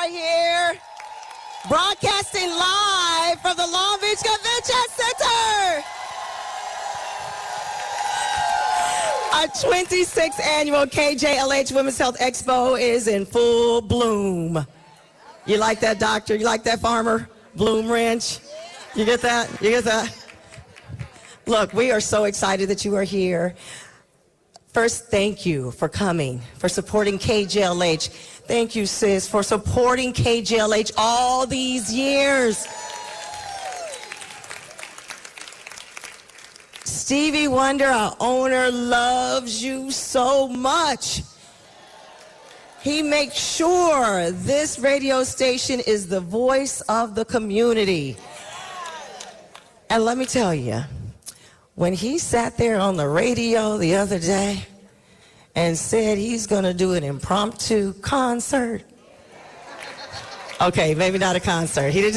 are here, broadcasting live from the Long Beach Convention Center. Our 26th annual KJLH Women's Health Expo is in full bloom. You like that, doctor? You like that, farmer? Bloom wrench? You get that? You get that? Look, we are so excited that you are here. First, thank you for coming, for supporting KJLH. Thank you, sis, for supporting KJLH all these years. Stevie Wonder, our owner, loves you so much. He makes sure this radio station is the voice of the community. And let me tell you, when he sat there on the radio the other day and said he's going to do an impromptu concert. Okay, maybe not a concert. He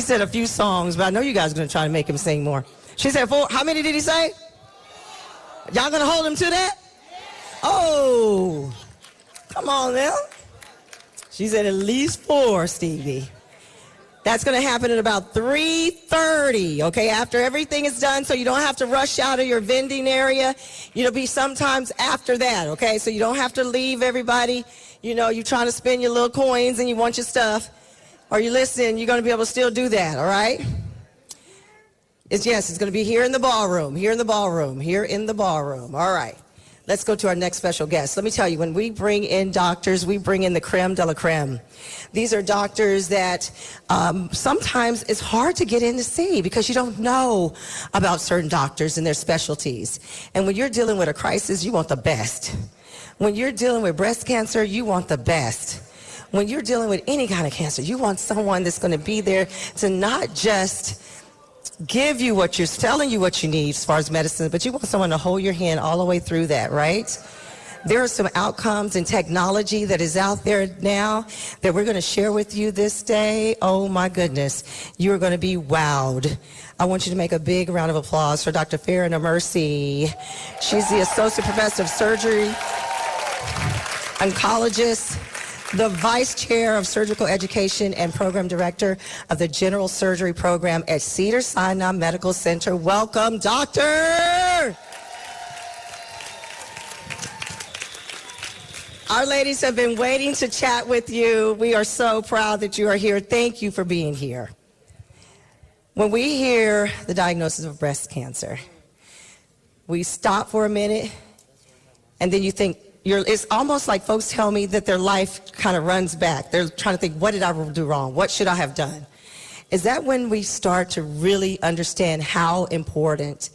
said a few songs, but I know you guys are going to try to make him sing more. She said 4. How many did he say? Y'all going to hold him to that? Oh, come on now. She said at least 4, Stevie. That's going to happen at about 3:30, okay, after everything is done, so you don't have to rush out of your vending area. It'll be sometimes after that, okay, so you don't have to leave everybody. You know, you're trying to spend your little coins and you want your stuff, or you listen, you're going to be able to still do that, all right? It's going to be here in the ballroom, all right. Let's go to our next special guest. Let me tell you, when we bring in doctors, we bring in the creme de la creme. These are doctors that sometimes it's hard to get in to see because you don't know about certain doctors and their specialties. And when you're dealing with a crisis, you want the best. When you're dealing with breast cancer, you want the best. When you're dealing with any kind of cancer, you want someone that's going to be there to not just give you what you're telling you what you need as far as medicine, but you want someone to hold your hand all the way through that, right? There are some outcomes and technology that is out there now that we're going to share with you this day. Oh my goodness, you're going to be wowed. I want you to make a big round of applause for Dr. Farah Mercy. She's the Associate Professor of Surgery, oncologist, the Vice Chair of Surgical Education and Program Director of the General Surgery Program at Cedars-Sinai Medical Center. Welcome, Doctor! Our ladies have been waiting to chat with you. We are so proud that you are here. Thank you for being here. When we hear the diagnosis of breast cancer, we stop for a minute, and then you think, it's almost like folks tell me that their life kind of runs back. They're trying to think, what did I do wrong? What should I have done? Is that when we start to really understand how important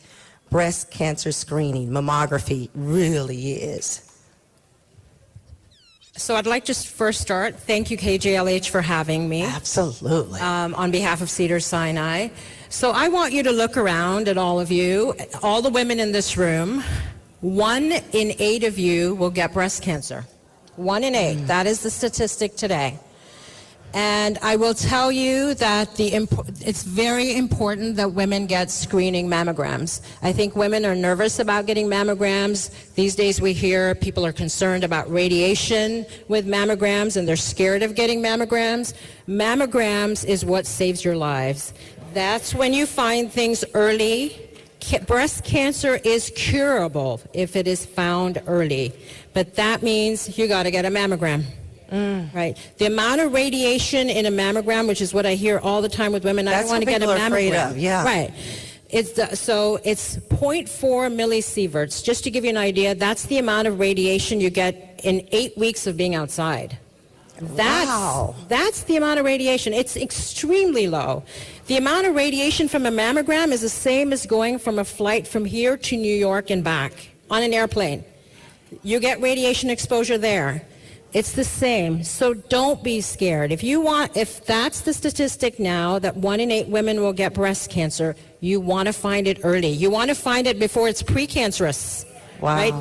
breast cancer screening, mammography, really is? So I'd like to first start. Thank you, KJLH, for having me. Absolutely. On behalf of Cedars-Sinai. So I want you to look around at all of you, all the women in this room. 1 in 8 of you will get breast cancer. 1 in 8. That is the statistic today. And I will tell you that it's very important that women get screening mammograms. I think women are nervous about getting mammograms. These days we hear people are concerned about radiation with mammograms and they're scared of getting mammograms. Mammograms is what saves your lives. That's when you find things early. Breast cancer is curable if it is found early, but that means you got to get a mammogram. Right. The amount of radiation in a mammogram, which is what I hear all the time with women, I don't want to get a mammogram. Of, yeah. Right. So it's 0.4 millisieverts. Just to give you an idea, that's the amount of radiation you get in 8 weeks of being outside. That's the amount of radiation. It's extremely low. The amount of radiation from a mammogram is the same as going from a flight from here to New York and back on an airplane. You get radiation exposure there. It's the same. So don't be scared. If that's the statistic now, that 1 in 8 women will get breast cancer, you want to find it early. You want to find it before it's precancerous. Wow. Right?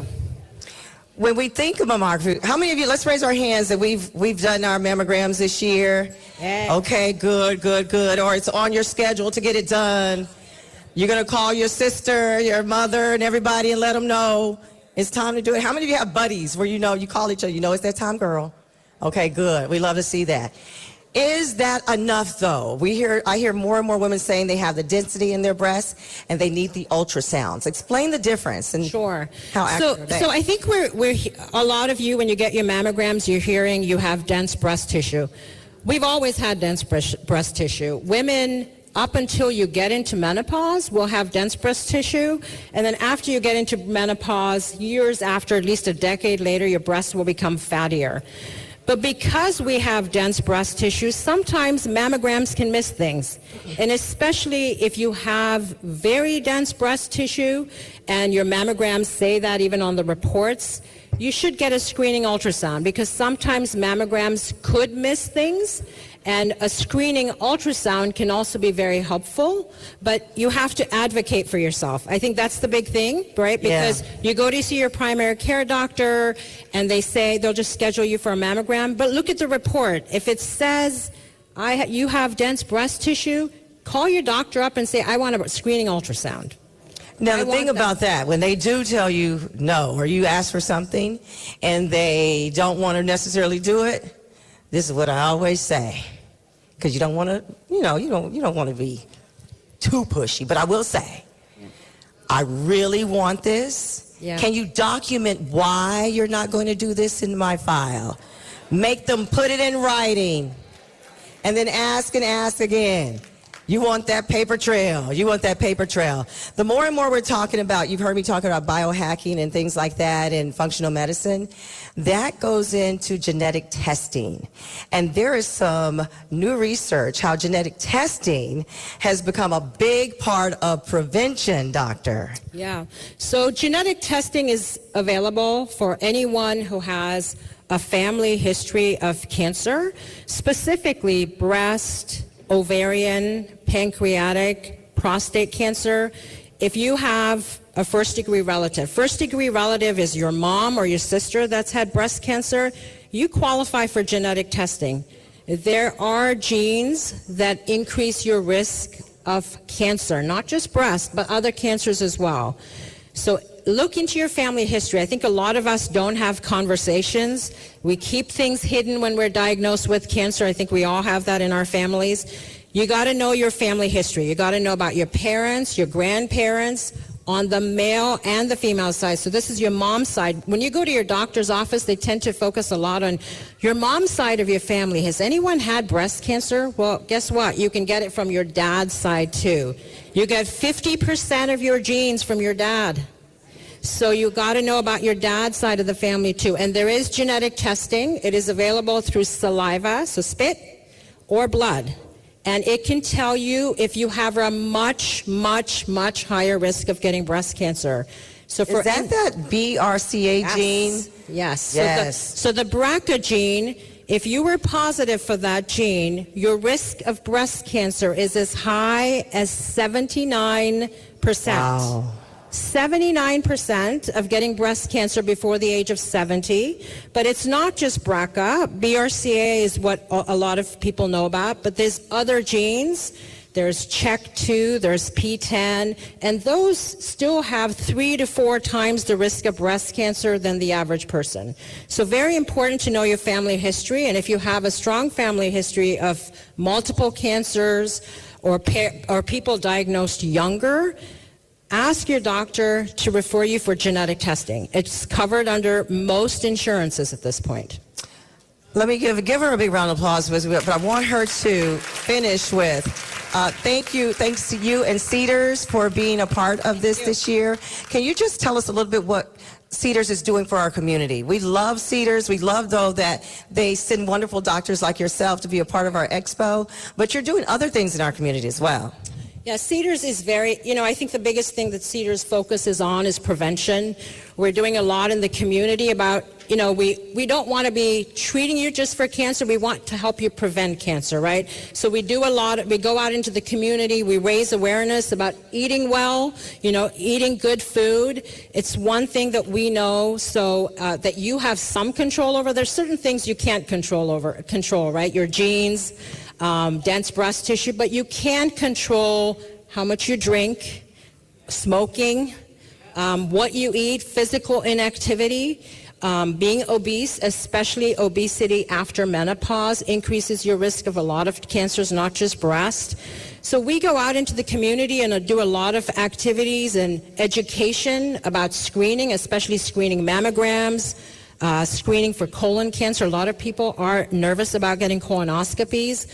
When we think of mammography, how many of you, let's raise our hands that we've done our mammograms this year? Yeah. Okay, good. Or it's on your schedule to get it done. You're going to call your sister, your mother, and everybody and let them know. It's time to do it. How many of you have buddies where you call each other, it's that time, girl? Okay, good. We love to see that. Is that enough, though? I hear more and more women saying they have the density in their breasts and they need the ultrasounds. Explain the difference and Sure. how accurate are they? So I think we're a lot of you, when you get your mammograms, you're hearing you have dense breast tissue. We've always had dense breast tissue. Women, up until you get into menopause, will have dense breast tissue. And then after you get into menopause, years after, at least a decade later, your breasts will become fattier. But because we have dense breast tissue, sometimes mammograms can miss things. And especially if you have very dense breast tissue and your mammograms say that even on the reports, you should get a screening ultrasound, because sometimes mammograms could miss things. And a screening ultrasound can also be very helpful, but you have to advocate for yourself. I think that's the big thing, right? Because you go to see your primary care doctor and they say they'll just schedule you for a mammogram, but look at the report. If it says you have dense breast tissue, call your doctor up and say, I want a screening ultrasound. Now, the thing about that, when they do tell you no, or you ask for something and they don't want to necessarily do it, this is what I always say, because you don't want to, you don't want to be too pushy. But I will say, I really want this. Yeah. Can you document why you're not going to do this in my file? Make them put it in writing, and then ask and ask again. You want that paper trail. You want that paper trail. The more and more we're talking about, you've heard me talking about biohacking and things like that and functional medicine, that goes into genetic testing. And there is some new research how genetic testing has become a big part of prevention, doctor. Yeah. So genetic testing is available for anyone who has a family history of cancer, specifically breast, ovarian, pancreatic, prostate cancer. If you have a first-degree relative is your mom or your sister that's had breast cancer, you qualify for genetic testing. There are genes that increase your risk of cancer, not just breast, but other cancers as well. So look into your family history. I think a lot of us don't have conversations. We keep things hidden when we're diagnosed with cancer. I think we all have that in our families. You got to know your family history. You got to know about your parents, your grandparents, on the male and the female side. So this is your mom's side. When you go to your doctor's office, they tend to focus a lot on your mom's side of your family. Has anyone had breast cancer? Well, guess what? You can get it from your dad's side too. You get 50% of your genes from your dad. So you got to know about your dad's side of the family too. And there is genetic testing. It is available through saliva, so spit, or blood. And it can tell you if you have a much, much, much higher risk of getting breast cancer. So for is that BRCA gene? Yes. Yes. So the BRCA gene, if you were positive for that gene, your risk of breast cancer is as high as 79%. Wow. 79% of getting breast cancer before the age of 70. But it's not just BRCA. BRCA is what a lot of people know about, but there's other genes. There's CHEK2, there's P10, and those still have 3 to 4 times the risk of breast cancer than the average person. So very important to know your family history, and if you have a strong family history of multiple cancers or people diagnosed younger, ask your doctor to refer you for genetic testing. It's covered under most insurances at this point. Let me give her a big round of applause, but I want her to finish with thanks to you and Cedars for being a part of this year. Can you just tell us a little bit what Cedars is doing for our community? We love Cedars. We love, though, that they send wonderful doctors like yourself to be a part of our expo, but you're doing other things in our community as well. Yeah, Cedars is I think the biggest thing that Cedars focuses on is prevention. We're doing a lot in the community about, we don't want to be treating you just for cancer. We want to help you prevent cancer, right? So we do a lot. We go out into the community. We raise awareness about eating well, eating good food. It's one thing that we know so that you have some control over. There's certain things you can't control, right? Your genes, dense breast tissue, but you can control how much you drink, smoking, What you eat, physical inactivity, being obese, especially obesity after menopause, increases your risk of a lot of cancers, not just breast. So we go out into the community and do a lot of activities and education about screening, especially screening mammograms, screening for colon cancer. A lot of people are nervous about getting colonoscopies,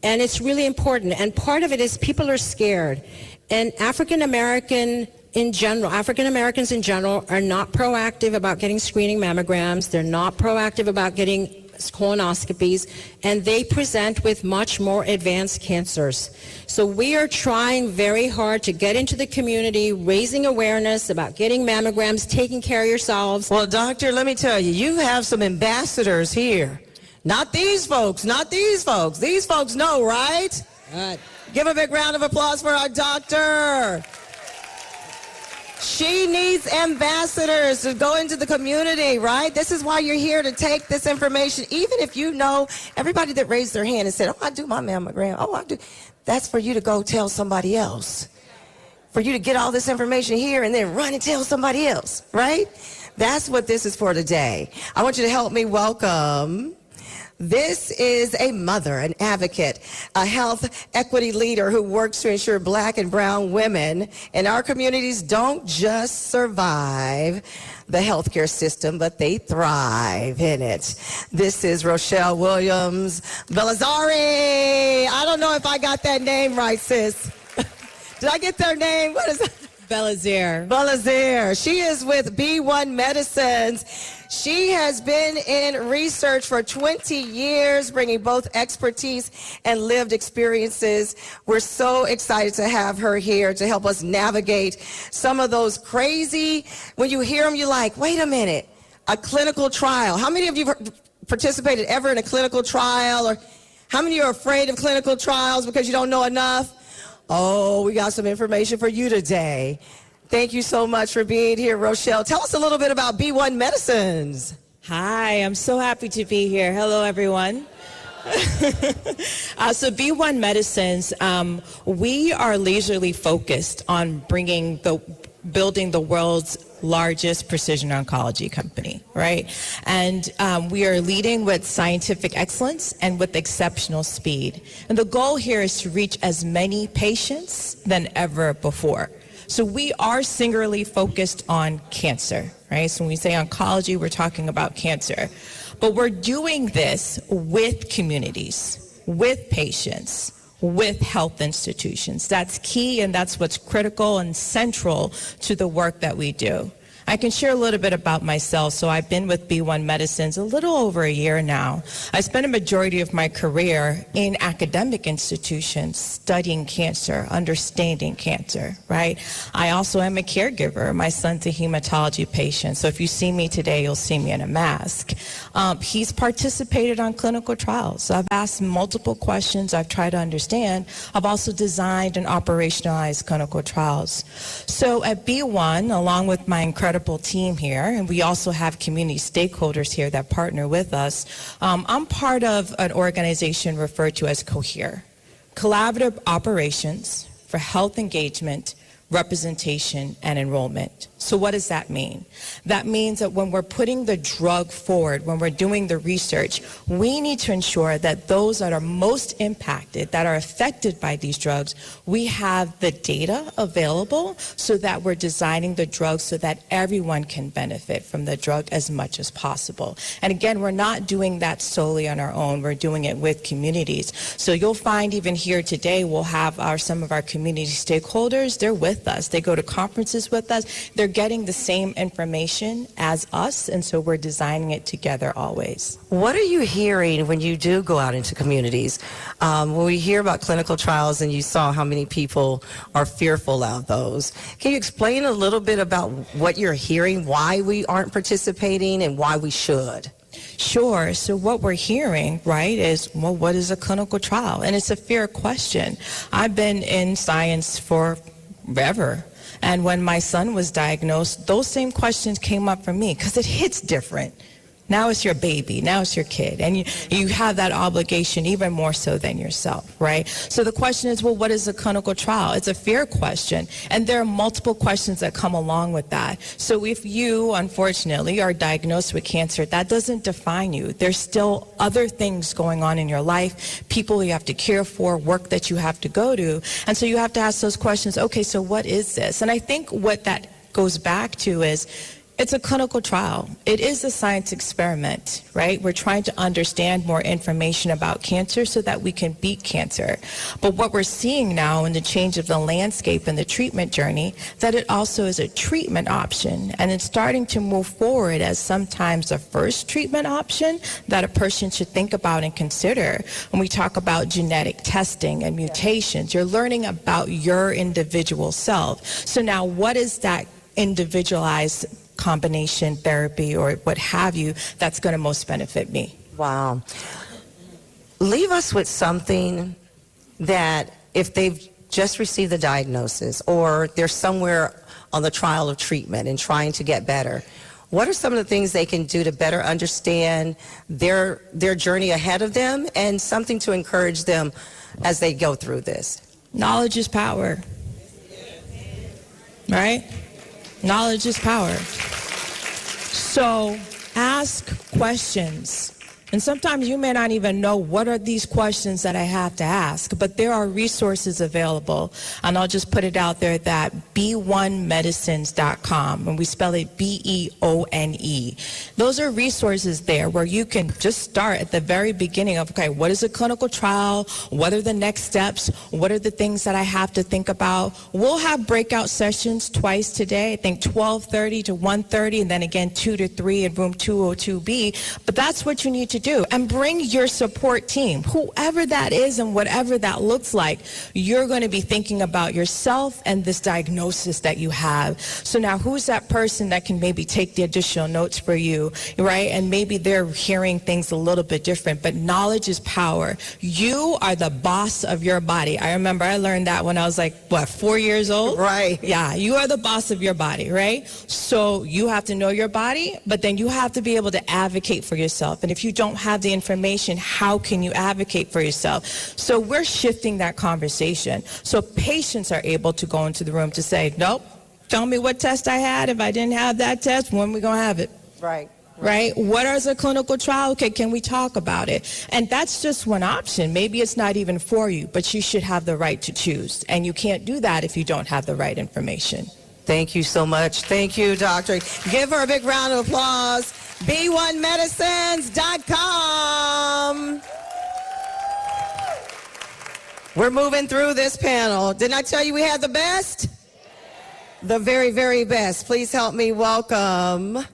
and it's really important. And part of it is people are scared. And African Americans in general are not proactive about getting screening mammograms. They're not proactive about getting colonoscopies, and they present with much more advanced cancers. So we are trying very hard to get into the community, raising awareness about getting mammograms, taking care of yourselves. Well, doctor, let me tell you, you have some ambassadors here. Not these folks, not these folks. These folks know, right? Give a big round of applause for our doctor. She needs ambassadors to go into the community, right? This is why you're here, to take this information. Even if you know everybody that raised their hand and said, oh, I do my mammogram. Oh, I do. That's for you to go tell somebody else. For you to get all this information here and then run and tell somebody else, right? That's what this is for today. I want you to help me welcome. This is a mother, an advocate, a health equity leader who works to ensure Black and brown women in our communities don't just survive the healthcare system, but they thrive in it. This is Rochelle Williams Belazari. I don't know if I got that name right, sis. Did I get their name? What is it? Belazir. She is with B1 Medicines. She has been in research for 20 years, bringing both expertise and lived experiences. We're so excited to have her here to help us navigate some of those crazy, when you hear them, you're like, wait a minute, a clinical trial. How many of you participated ever in a clinical trial? Or how many are afraid of clinical trials because you don't know enough? Oh, we got some information for you today. Thank you so much for being here, Rochelle. Tell us a little bit about B1 Medicines. Hi, I'm so happy to be here. Hello, everyone. So B1 Medicines, we are leisurely focused on building the world's largest precision oncology company, right? And we are leading with scientific excellence and with exceptional speed. And the goal here is to reach as many patients than ever before. So we are singularly focused on cancer, right? So when we say oncology, we're talking about cancer. But we're doing this with communities, with patients, with health institutions. That's key, and that's what's critical and central to the work that we do. I can share a little bit about myself. So I've been with B1 Medicines a little over a year now. I spent a majority of my career in academic institutions studying cancer, understanding cancer, right? I also am a caregiver. My son's a hematology patient. So if you see me today, you'll see me in a mask. He's participated on clinical trials. So I've asked multiple questions. I've tried to understand. I've also designed and operationalized clinical trials. So at B1, along with my incredible team here, and we also have community stakeholders here that partner with us. I'm part of an organization referred to as COHERE, Collaborative Operations for Health Engagement, Representation, and Enrollment. So what does that mean? That means that when we're putting the drug forward, when we're doing the research, we need to ensure that those that are most impacted, that are affected by these drugs, we have the data available so that we're designing the drug so that everyone can benefit from the drug as much as possible. And again, we're not doing that solely on our own. We're doing it with communities. So you'll find even here today, we'll have some of our community stakeholders. They're with us. They go to conferences with us. They're getting the same information as us, and so we're designing it together always. What are you hearing when you do go out into communities? When we hear about clinical trials and you saw how many people are fearful of those, can you explain a little bit about what you're hearing, why we aren't participating and why we should? Sure. So what we're hearing, right, is, well, what is a clinical trial? And it's a fair question. I've been in science forever. And when my son was diagnosed, those same questions came up for me because it hits different. Now it's your baby. Now it's your kid. And you have that obligation even more so than yourself, right? So the question is, well, what is a clinical trial? It's a fair question. And there are multiple questions that come along with that. So if you, unfortunately, are diagnosed with cancer, that doesn't define you. There's still other things going on in your life, people you have to care for, work that you have to go to. And so you have to ask those questions, okay, so what is this? And I think what that goes back to is, it's a clinical trial. It is a science experiment, right? We're trying to understand more information about cancer so that we can beat cancer. But what we're seeing now in the change of the landscape and the treatment journey, that it also is a treatment option. And it's starting to move forward as sometimes a first treatment option that a person should think about and consider. When we talk about genetic testing and mutations, you're learning about your individual self. So now what is that individualized combination therapy or what have you that's going to most benefit me? Wow. Leave us with something that if they've just received the diagnosis or they're somewhere on the trial of treatment and trying to get better, what are some of the things they can do to better understand their journey ahead of them and something to encourage them as they go through this? Knowledge is power. Right? Knowledge is power. So ask questions. And sometimes you may not even know what are these questions that I have to ask, but there are resources available. And I'll just put it out there that b1medicines.com, and we spell it B-E-O-N-E. Those are resources there where you can just start at the very beginning of, okay, what is a clinical trial? What are the next steps? What are the things that I have to think about? We'll have breakout sessions twice today, I think 12:30 to 1:30, and then again 2 to 3 in room 202B. But that's what you need to do. And bring your support team, whoever that is and whatever that looks like. You're going to be thinking about yourself and this diagnosis that you have. So now who's that person that can maybe take the additional notes for you, right? And maybe they're hearing things a little bit different, but knowledge is power. You are the boss of your body. I remember I learned that when I was like, 4 years old? Right. Yeah, you are the boss of your body, right? So you have to know your body, but then you have to be able to advocate for yourself. And if you don't have the information, how can you advocate for yourself? So we're shifting that conversation. So patients are able to go into the room to say, nope, tell me what test I had. If I didn't have that test, when are we going to have it? Right. Right? What is a clinical trial? Okay, can we talk about it? And that's just one option. Maybe it's not even for you, but you should have the right to choose. And you can't do that if you don't have the right information. Thank you so much. Thank you, Doctor. Give her a big round of applause. B1medicines.com. We're moving through this panel. Didn't I tell you we had the best? The very, very best. Please help me welcome.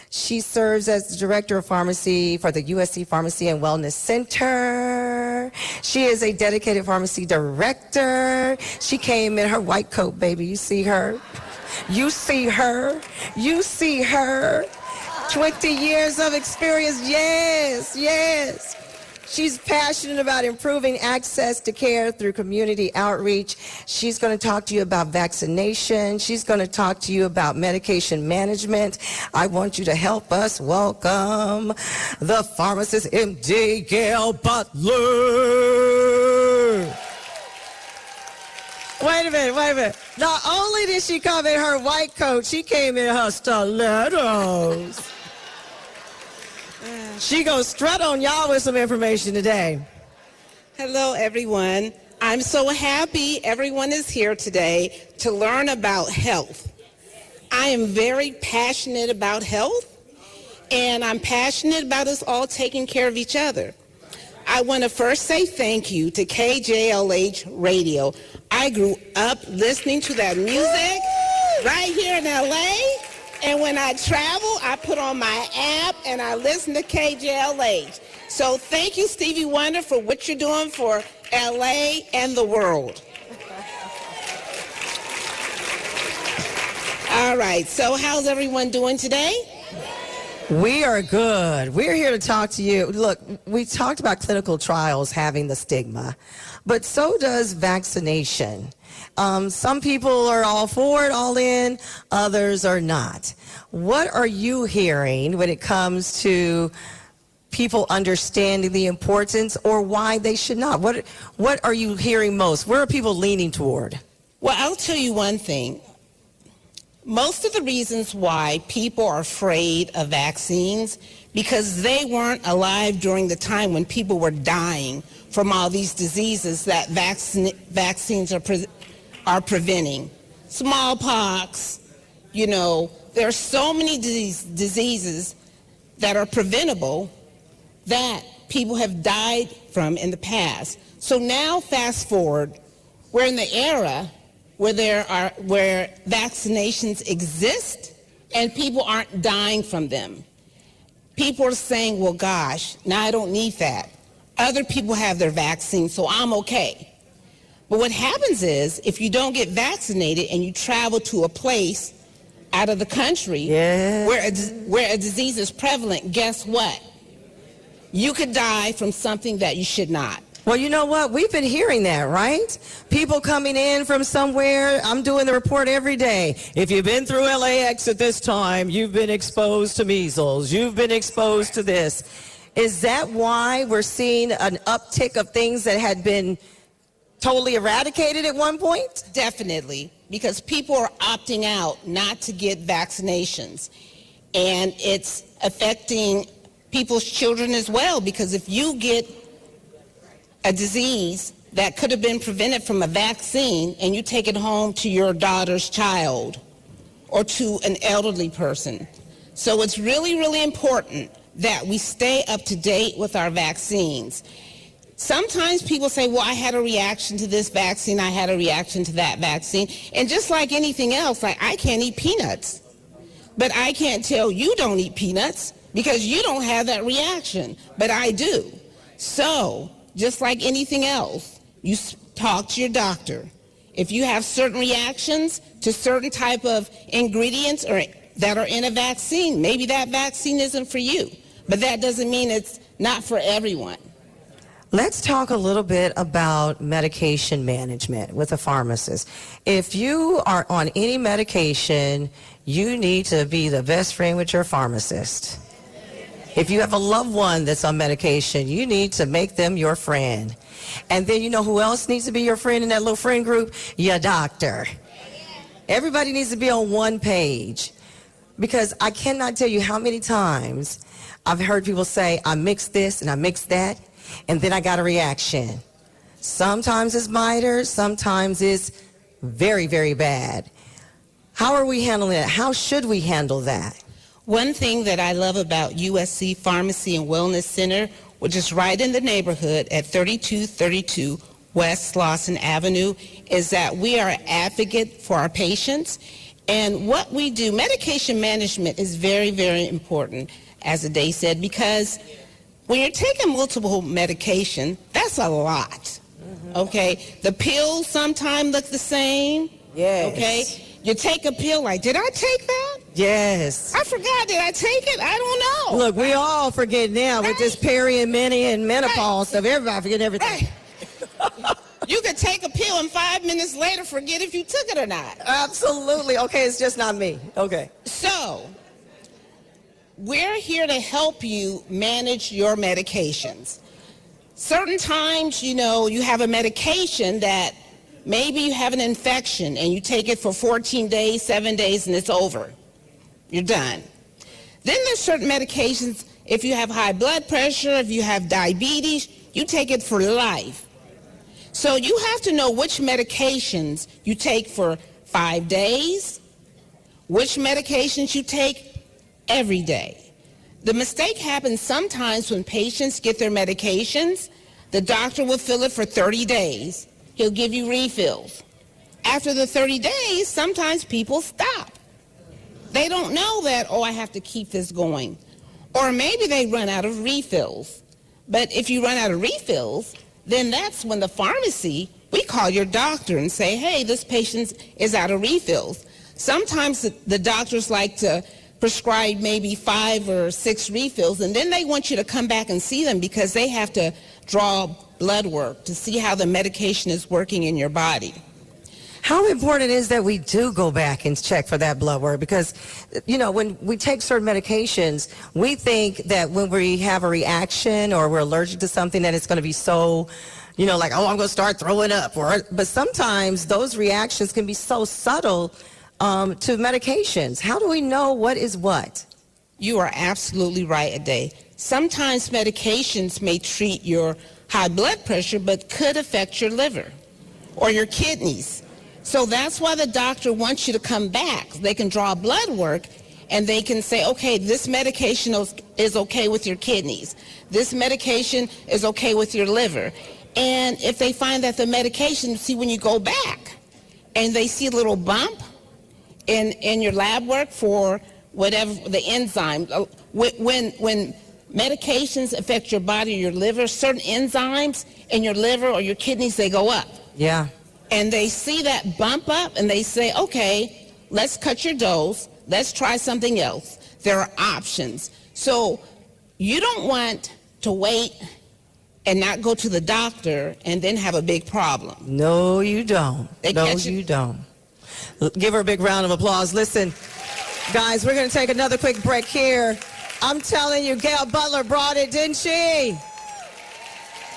She serves as the Director of Pharmacy for the USC Pharmacy and Wellness Center. She is a dedicated pharmacy director. She came in her white coat, baby. You see her? You see her? You see her? 20 years of experience. Yes, yes. She's passionate about improving access to care through community outreach. She's going to talk to you about vaccination. She's going to talk to you about medication management. I want you to help us welcome the pharmacist, MD Gail Butler. Wait a minute. Not only did she come in her white coat, she came in her stilettos. She gonna strut on y'all with some information today. Hello, everyone. I'm so happy everyone is here today to learn about health. I am very passionate about health, and I'm passionate about us all taking care of each other. I want to first say thank you to KJLH Radio. I grew up listening to that music right here in LA. And when I travel, I put on my app and I listen to KJLH. So thank you, Stevie Wonder, for what you're doing for LA and the world. All right, so how's everyone doing today? We are good. We're here to talk to you. Look, we talked about clinical trials having the stigma, but so does vaccination. Some people are all for it, all in, others are not. What are you hearing when it comes to people understanding the importance or why they should not? What are you hearing most? Where are people leaning toward? Well, I'll tell you one thing. Most of the reasons why people are afraid of vaccines because they weren't alive during the time when people were dying from all these diseases that vaccines are preventing. Smallpox, there are so many diseases that are preventable that people have died from in the past. So now fast forward, we're in the era where vaccinations exist and people aren't dying from them. People are saying, well, gosh, now I don't need that. Other people have their vaccine, so I'm okay. But what happens is, if you don't get vaccinated and you travel to a place out of the country where a disease is prevalent, guess what? You could die from something that you should not. Well, you know what? We've been hearing that, right? People coming in from somewhere. I'm doing the report every day. If you've been through LAX at this time, you've been exposed to measles. You've been exposed to this. Is that why we're seeing an uptick of things that had been totally eradicated at one point? Definitely, because people are opting out not to get vaccinations. And it's affecting people's children as well, because if you get a disease that could have been prevented from a vaccine and you take it home to your daughter's child or to an elderly person. So it's really, really important that we stay up to date with our vaccines. Sometimes people say, well, I had a reaction to this vaccine, I had a reaction to that vaccine. And just like anything else, like I can't eat peanuts. But I can't tell you don't eat peanuts because you don't have that reaction. But I do. So, just like anything else, you talk to your doctor. If you have certain reactions to certain type of ingredients that are in a vaccine, maybe that vaccine isn't for you. But that doesn't mean it's not for everyone. Let's talk a little bit about medication management with a pharmacist. If you are on any medication, you need to be the best friend with your pharmacist. If you have a loved one that's on medication, you need to make them your friend. And then you know who else needs to be your friend in that little friend group? Your doctor. Everybody needs to be on one page. Because I cannot tell you how many times I've heard people say, I mixed this and I mixed that, and then I got a reaction. Sometimes it's minor, sometimes it's very, very bad. How are we handling that? How should we handle that? One thing that I love about USC Pharmacy and Wellness Center, which is right in the neighborhood at 3232 West Slauson Avenue, is that we are an advocate for our patients. And what we do, medication management is very, very important, as Ade said, because when you're taking multiple medication, that's a lot, okay? The pills sometimes look the same, okay? You take a pill like, did I take that? Yes. I forgot, did I take it? I don't know. Look, we all forget now with this peri and mini and menopause stuff. Everybody forget everything. You could take a pill and 5 minutes later forget if you took it or not. Absolutely. Okay, it's just not me. Okay. So, we're here to help you manage your medications. Certain times, you have a medication that maybe you have an infection and you take it for 14 days, 7 days, and it's over. You're done. Then there's certain medications, if you have high blood pressure, if you have diabetes, you take it for life. So you have to know which medications you take for 5 days, which medications you take every day. The mistake happens sometimes when patients get their medications, the doctor will fill it for 30 days. He'll give you refills. After the 30 days, sometimes people stop. They don't know that, I have to keep this going. Or maybe they run out of refills. But if you run out of refills, then that's when the pharmacy, we call your doctor and say, hey, this patient is out of refills. Sometimes the doctors like to prescribe maybe 5 or 6 refills, and then they want you to come back and see them because they have to draw blood work to see how the medication is working in your body. How important is that we do go back and check for that blood work? Because, you know, when we take certain medications, we think that when we have a reaction or we're allergic to something that it's going to be so, you know, like, oh, I'm going to start throwing up. But sometimes those reactions can be so subtle to medications. How do we know what is what? You are absolutely right, Ade. Sometimes medications may treat your high blood pressure, but could affect your liver or your kidneys. So that's why the doctor wants you to come back. They can draw blood work and they can say, okay, this medication is okay with your kidneys. This medication is okay with your liver. And if they find that the medication, see, when you go back and they see a little bump in your lab work for whatever the enzyme, when medications affect your body or your liver, certain enzymes in your liver or your kidneys, they go up. Yeah. And they see that bump up and they say, okay, let's cut your dose. Let's try something else. There are options. So you don't want to wait and not go to the doctor and then have a big problem. No, you don't. You don't. Give her a big round of applause. Listen, guys, we're going to take another quick break here. I'm telling you, Gail Butler brought it, didn't she?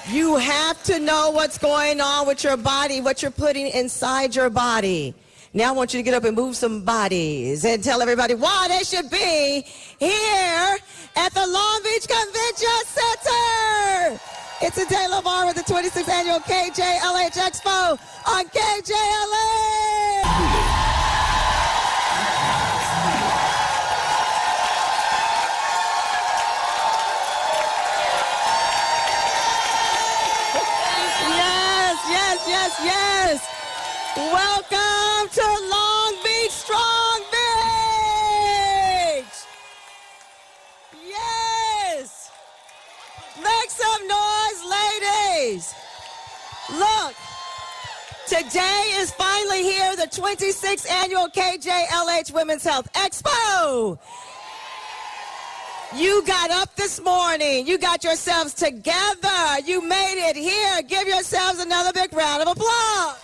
You have to know what's going on with your body, what you're putting inside your body. Now I want you to get up and move some bodies and tell everybody why they should be here at the Long Beach Convention Center. It's Ade LaVar with the 26th annual KJLH Expo on KJLH. Yes. Welcome to Long Beach, Strong Beach. Yes. Make some noise, ladies. Look, today is finally here, the 26th annual KJLH Women's Health Expo. You got up this morning. You got yourselves together. You made it here. Give yourselves another big round of applause.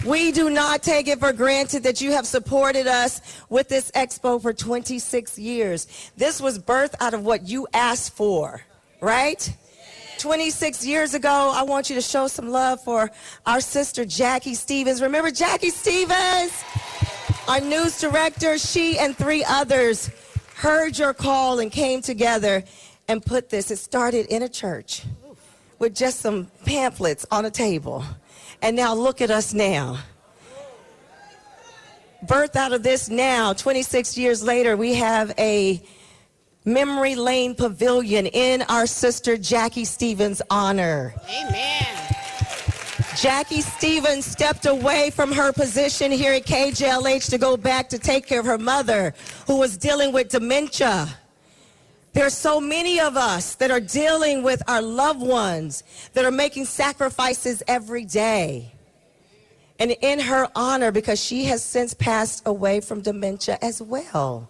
We do not take it for granted that you have supported us with this expo for 26 years. This was birthed out of what you asked for, right? 26 years ago, I want you to show some love for our sister, Jackie Stevens. Remember Jackie Stevens? Our news director, she and 3 others heard your call and came together and put this. It started in a church with just some pamphlets on a table. And now look at us now. Birthed out of this now, 26 years later, we have a memory lane pavilion in our sister Jackie Stevens' honor. Amen. Jackie Stevens stepped away from her position here at KJLH to go back to take care of her mother, who was dealing with dementia. There are so many of us that are dealing with our loved ones that are making sacrifices every day. And in her honor, because she has since passed away from dementia as well.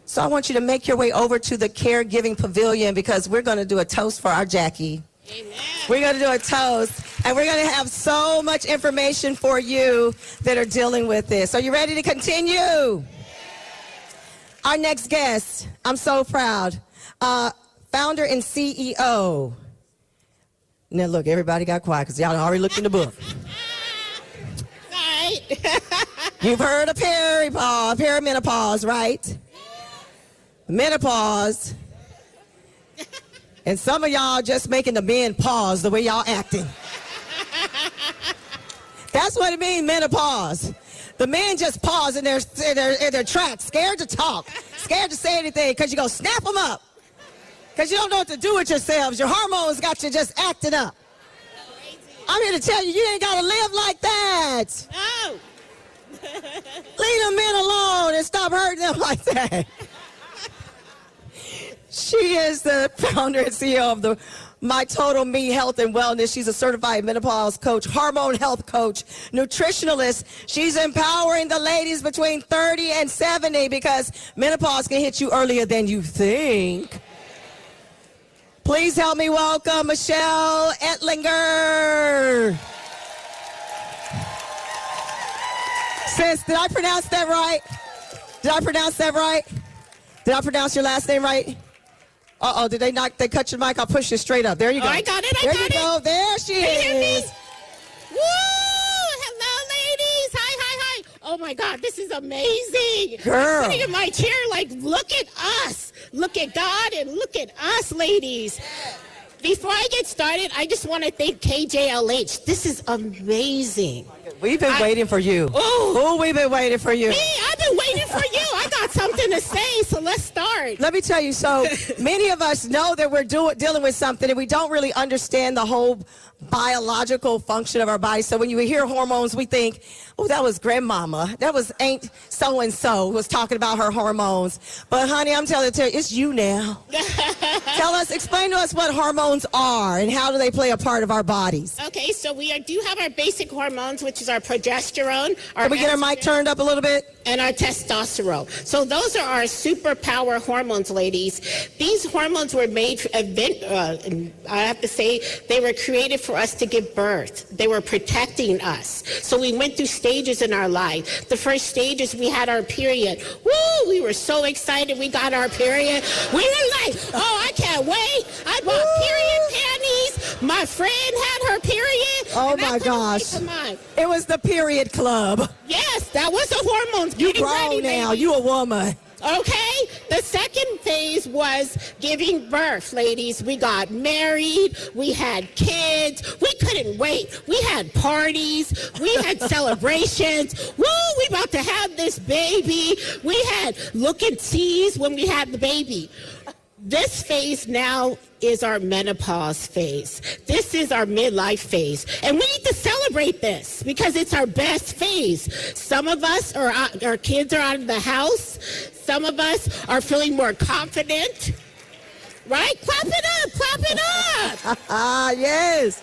So I want you to make your way over to the caregiving pavilion because we're going to do a toast for our Jackie. Amen. We're going to do a toast, and we're going to have so much information for you that are dealing with this. Are you ready to continue? Yes. Our next guest, I'm so proud, founder and CEO. Now, look, everybody got quiet because y'all already looked in the book. Right. You've heard of perimenopause, right? Menopause. And some of y'all just making the men pause the way y'all acting. That's what it means, menopause. The men just pause in their tracks, scared to talk, scared to say anything, because you're going to snap them up. Because you don't know what to do with yourselves. Your hormones got you just acting up. I'm here to tell you, you ain't got to live like that. No. Leave the men alone and stop hurting them like that. She is the founder and CEO of the my Total Me Health and Wellness. She's a certified menopause coach, hormone health coach, nutritionalist. She's empowering the ladies between 30 and 70 because menopause can hit you earlier than you think. Please help me welcome Michelle Ettlinger. Sis, did I pronounce that right? Did I pronounce that right? Did I pronounce your last name right? Uh-oh, did they cut your mic? I'll push you straight up. There you go. Oh, I got it, There you go. There she Can you hear me? is. Woo! Hello, ladies. Hi. Oh, my God, this is amazing. Girl. I'm sitting in my chair like, look at us. Look at God and look at us, ladies. Before I get started, I just want to thank KJLH. This is amazing. We've been waiting for you. Oh, We've been waiting for you. me, I've been waiting for you. I got something to say, so let's start. Let me tell you, so many of us know that we're dealing with something and we don't really understand the whole biological function of our body. So when you hear hormones, we think, oh, that was grandmama. That was Aunt so-and-so was talking about her hormones. But honey, I'm telling you, it's you now. Explain to us what hormones are and how do they play a part of our bodies. Okay, so we do have our basic hormones, which is our progesterone. Can we get our mic turned up a little bit? And our testosterone. So those are our superpower hormones, ladies. These hormones were made, I have to say, they were created for us to give birth. They were protecting us. So we went through stages in our life. The first stage is we had our period. Woo! We were so excited we got our period. We were like, oh, I can't wait. I bought period panties. My friend had her period. Oh and I my couldn't wait gosh. for mine. It was the period club. Yes, that was the hormones. You Getting ready, grown now. baby. You a woman. Okay, the second phase was giving birth, ladies. We got married, we had kids, we couldn't wait. We had parties, we had celebrations. Woo, we about to have this baby. We had look and sees when we had the baby. This phase now is our menopause phase. This is our midlife phase. And we need to celebrate this because it's our best phase. Some of us, our kids are out of the house. Some of us are feeling more confident. Right? Clap it up, clap it up. Yes.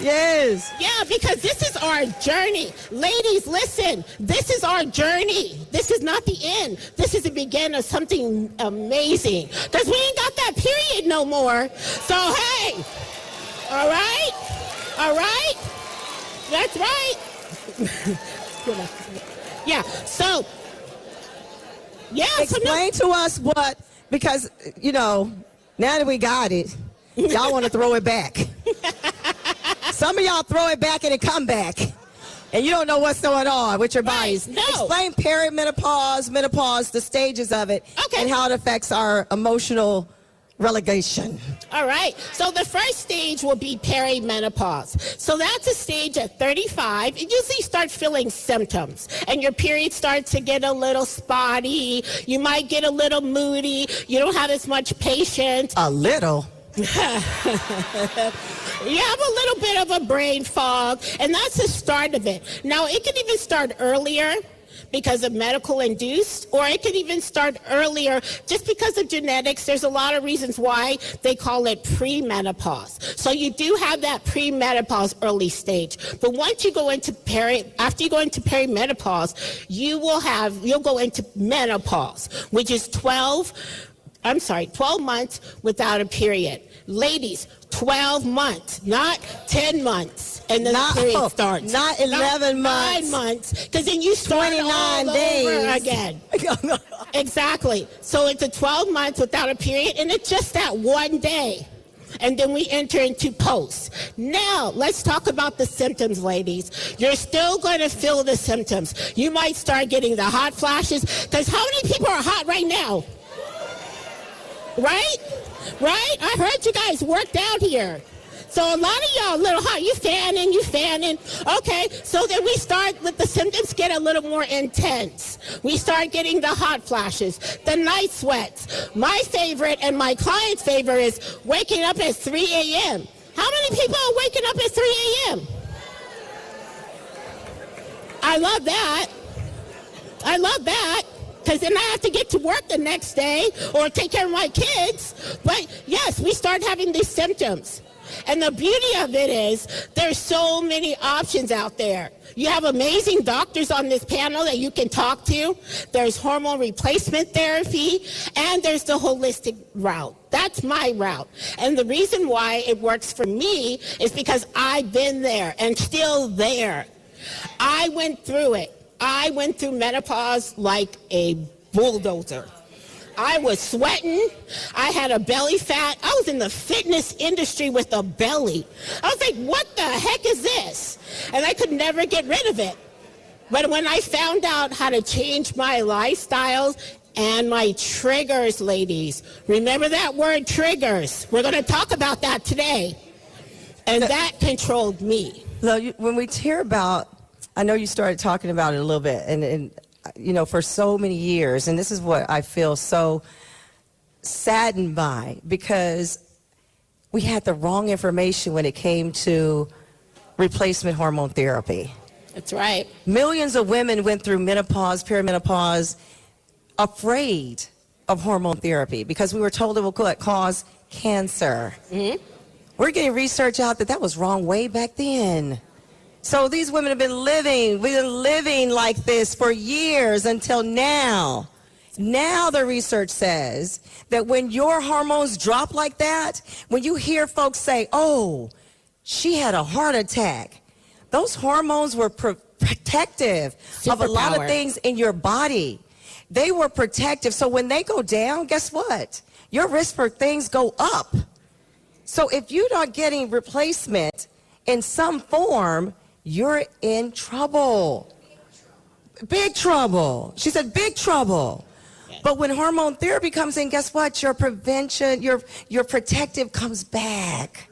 Yes. Yeah, because this is our journey. Ladies, listen, this is our journey. This is not the end. This is the beginning of something amazing. Because we ain't got that period no more. So, hey, all right? All right? That's right. Yeah, so, yeah. Explain to us what, because, now that we got it, y'all want to throw it back. Some of y'all throw it back and it come back. And you don't know what's going on with your bodies. No. Explain perimenopause, menopause, the stages of it, Okay. and how it affects our emotional relegation. All right. So the first stage will be perimenopause. So that's a stage at 35. You usually start feeling symptoms, and your period starts to get a little spotty. You might get a little moody. You don't have as much patience. A little. You have a little bit of a brain fog, and that's the start of it. Now, it can even start earlier because of medical induced, or it can even start earlier just because of genetics. There's a lot of reasons why they call it premenopause. So you do have that premenopause early stage. But once you go into after you go into perimenopause, you'll go into menopause, which is 12 months without a period. Ladies, 12 months, not 10 months. And then the period starts. Not 11 months. 9 months. Because then you start 29 all days. over again. Exactly. So it's a 12 months without a period, and it's just that one day. And then we enter into post. Now, let's talk about the symptoms, ladies. You're still going to feel the symptoms. You might start getting the hot flashes. Because how many people are hot right now? Right? Right? I heard you guys worked out here. So a lot of y'all a little hot. You fanning. Okay, so then we start with the symptoms get a little more intense. We start getting the hot flashes, the night sweats. My favorite and my client's favorite is waking up at 3 a.m. How many people are waking up at 3 a.m.? I love that. Because then I have to get to work the next day or take care of my kids. But yes, we start having these symptoms. And the beauty of it is there's so many options out there. You have amazing doctors on this panel that you can talk to. There's hormone replacement therapy, and there's the holistic route. That's my route. And the reason why it works for me is because I've been there and still there. I went through it. I went through menopause like a bulldozer. I was sweating. I had a belly fat. I was in the fitness industry with a belly. I was like, what the heck is this? And I could never get rid of it. But when I found out how to change my lifestyles and my triggers, ladies, remember that word, triggers. We're going to talk about that today. And that controlled me. When we hear about, I know you started talking about it a little bit, and you know, for so many years, and this is what I feel so saddened by, because we had the wrong information when it came to replacement hormone therapy. That's right. Millions of women went through menopause, perimenopause, afraid of hormone therapy because we were told it would cause cancer. Mm-hmm. We're getting research out that was wrong way back then. So these women have been living like this for years until now. Now the research says that when your hormones drop like that, when you hear folks say, oh, she had a heart attack, those hormones were protective of a lot of things in your body. They were protective. So when they go down, guess what? Your risk for things go up. So if you're not getting replacement in some form, you're in trouble. Big trouble. She said big trouble. But when hormone therapy comes in, guess what? Your prevention, your protective comes back.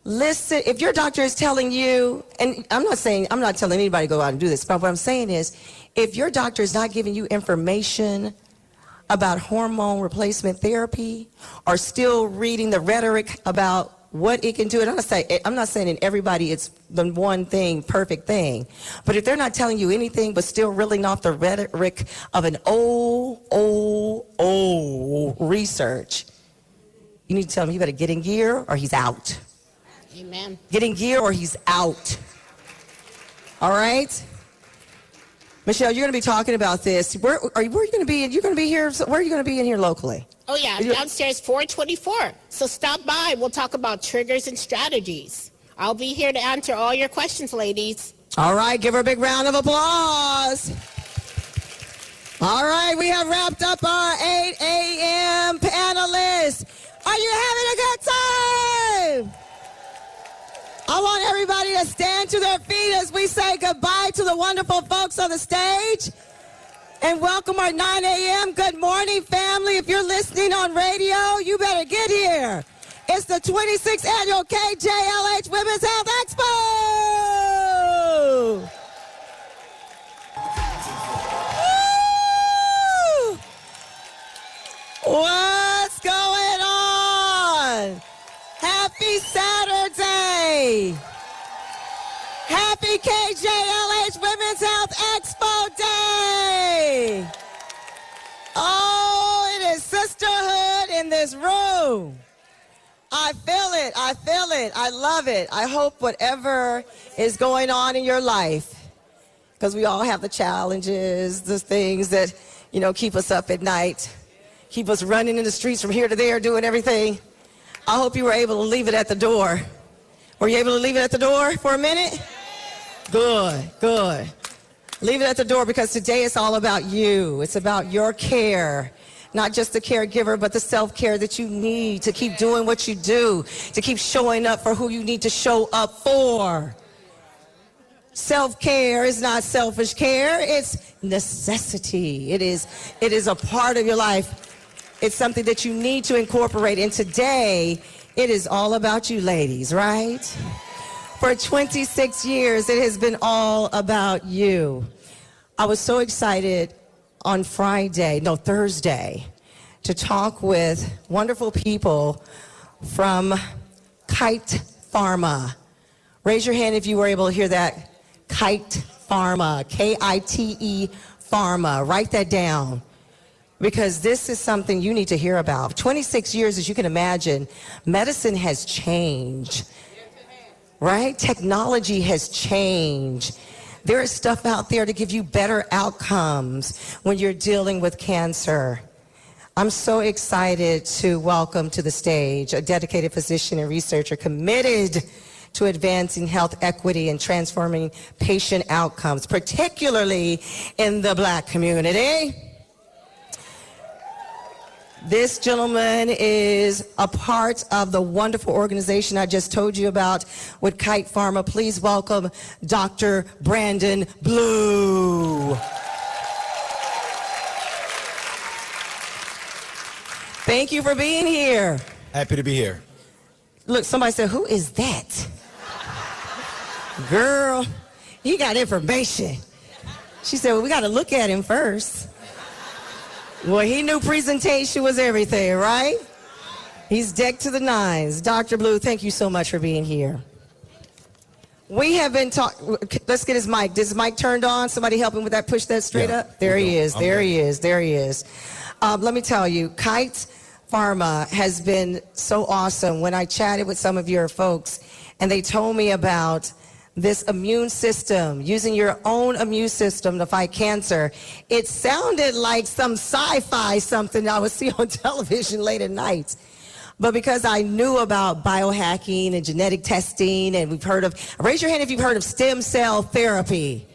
Listen, if your doctor is telling you, and I'm not telling anybody to go out and do this, but what I'm saying is, if your doctor is not giving you information about hormone replacement therapy, or still reading the rhetoric about what it can do, and I'm not saying in everybody it's the one thing, perfect thing, but if they're not telling you anything but still reeling off the rhetoric of an old research, you need to tell them, you better get in gear or he's out. Amen. Get in gear or he's out. All right? Michelle, you're going to be talking about this. Where are you going to be? You're going to be here. Where are you going to be in here locally? Oh, yeah, downstairs 424. So stop by. We'll talk about triggers and strategies. I'll be here to answer all your questions, ladies. All right, give her a big round of applause. All right, we have wrapped up our 8 a.m. panelists. Are you having a good time? I want everybody to stand to their feet as we say goodbye to the wonderful folks on the stage. And welcome our 9 a.m. Good morning, family. If you're listening on radio, you better get here. It's the 26th annual KJLH Women's Health Expo. Woo! What's going on? Happy Saturday. Happy KJLH Women's Health Expo Day. Oh, it is sisterhood in this room. I feel it. I feel it. I love it. I hope whatever is going on in your life, because we all have the challenges, the things that, keep us up at night, keep us running in the streets from here to there, doing everything. I hope you were able to leave it at the door. Were you able to leave it at the door for a minute? Good, good. Leave it at the door, because today it's all about you. It's about your care. Not just the caregiver, but the self-care that you need to keep doing what you do, to keep showing up for who you need to show up for. Self-care is not selfish care. It's necessity. It is a part of your life. It's something that you need to incorporate. And today, it is all about you ladies, right? For 26 years, it has been all about you. I was so excited on Thursday, to talk with wonderful people from Kite Pharma. Raise your hand if you were able to hear that. Kite Pharma, Kite Pharma. Write that down. because this is something you need to hear about. 26 years, as you can imagine, medicine has changed, right? Technology has changed. There is stuff out there to give you better outcomes when you're dealing with cancer. I'm so excited to welcome to the stage a dedicated physician and researcher committed to advancing health equity and transforming patient outcomes, particularly in the Black community. This gentleman is a part of the wonderful organization I just told you about with Kite Pharma. Please welcome Dr. Brandon Blue. Thank you for being here. Happy to be here. Look, somebody said, who is that? Girl, he got information. She said, well, we got to look at him first. Well, he knew presentation was everything, right? He's decked to the nines. Dr. Blue, thank you so much for being here. We have been talking, let's get his mic. Is his mic turned on? Somebody help him with that, push that straight up. There he is, there he is, there he is. Let me tell you, Kite Pharma has been so awesome. When I chatted with some of your folks and they told me about this immune system, using your own immune system to fight cancer, it sounded like some sci-fi something I would see on television late at night. But because I knew about biohacking and genetic testing, and we've heard of, raise your hand if you've heard of stem cell therapy.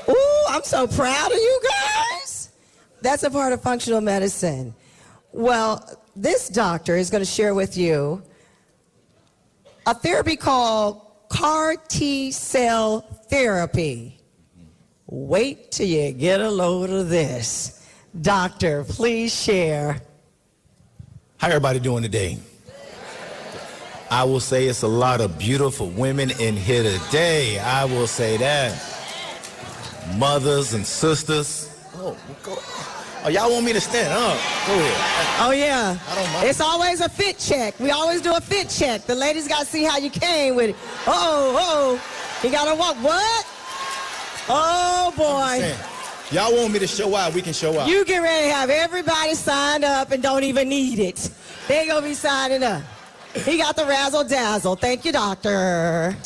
Ooh, I'm so proud of you guys. That's a part of functional medicine. Well, this doctor is going to share with you a therapy called CAR T-cell therapy. Wait till you get a load of this. Doctor, please share. How everybody doing today? I will say it's a lot of beautiful women in here today. I will say that. Mothers and sisters. Oh, y'all want me to stand up? Go ahead. Oh, yeah. I don't mind. It's always a fit check. We always do a fit check. The ladies got to see how you came with it. You got to walk. What? Oh, boy. Y'all want me to show out, we can show out. You get ready to have everybody signed up and don't even need it. They going to be signing up. He got the razzle dazzle. Thank you, doctor.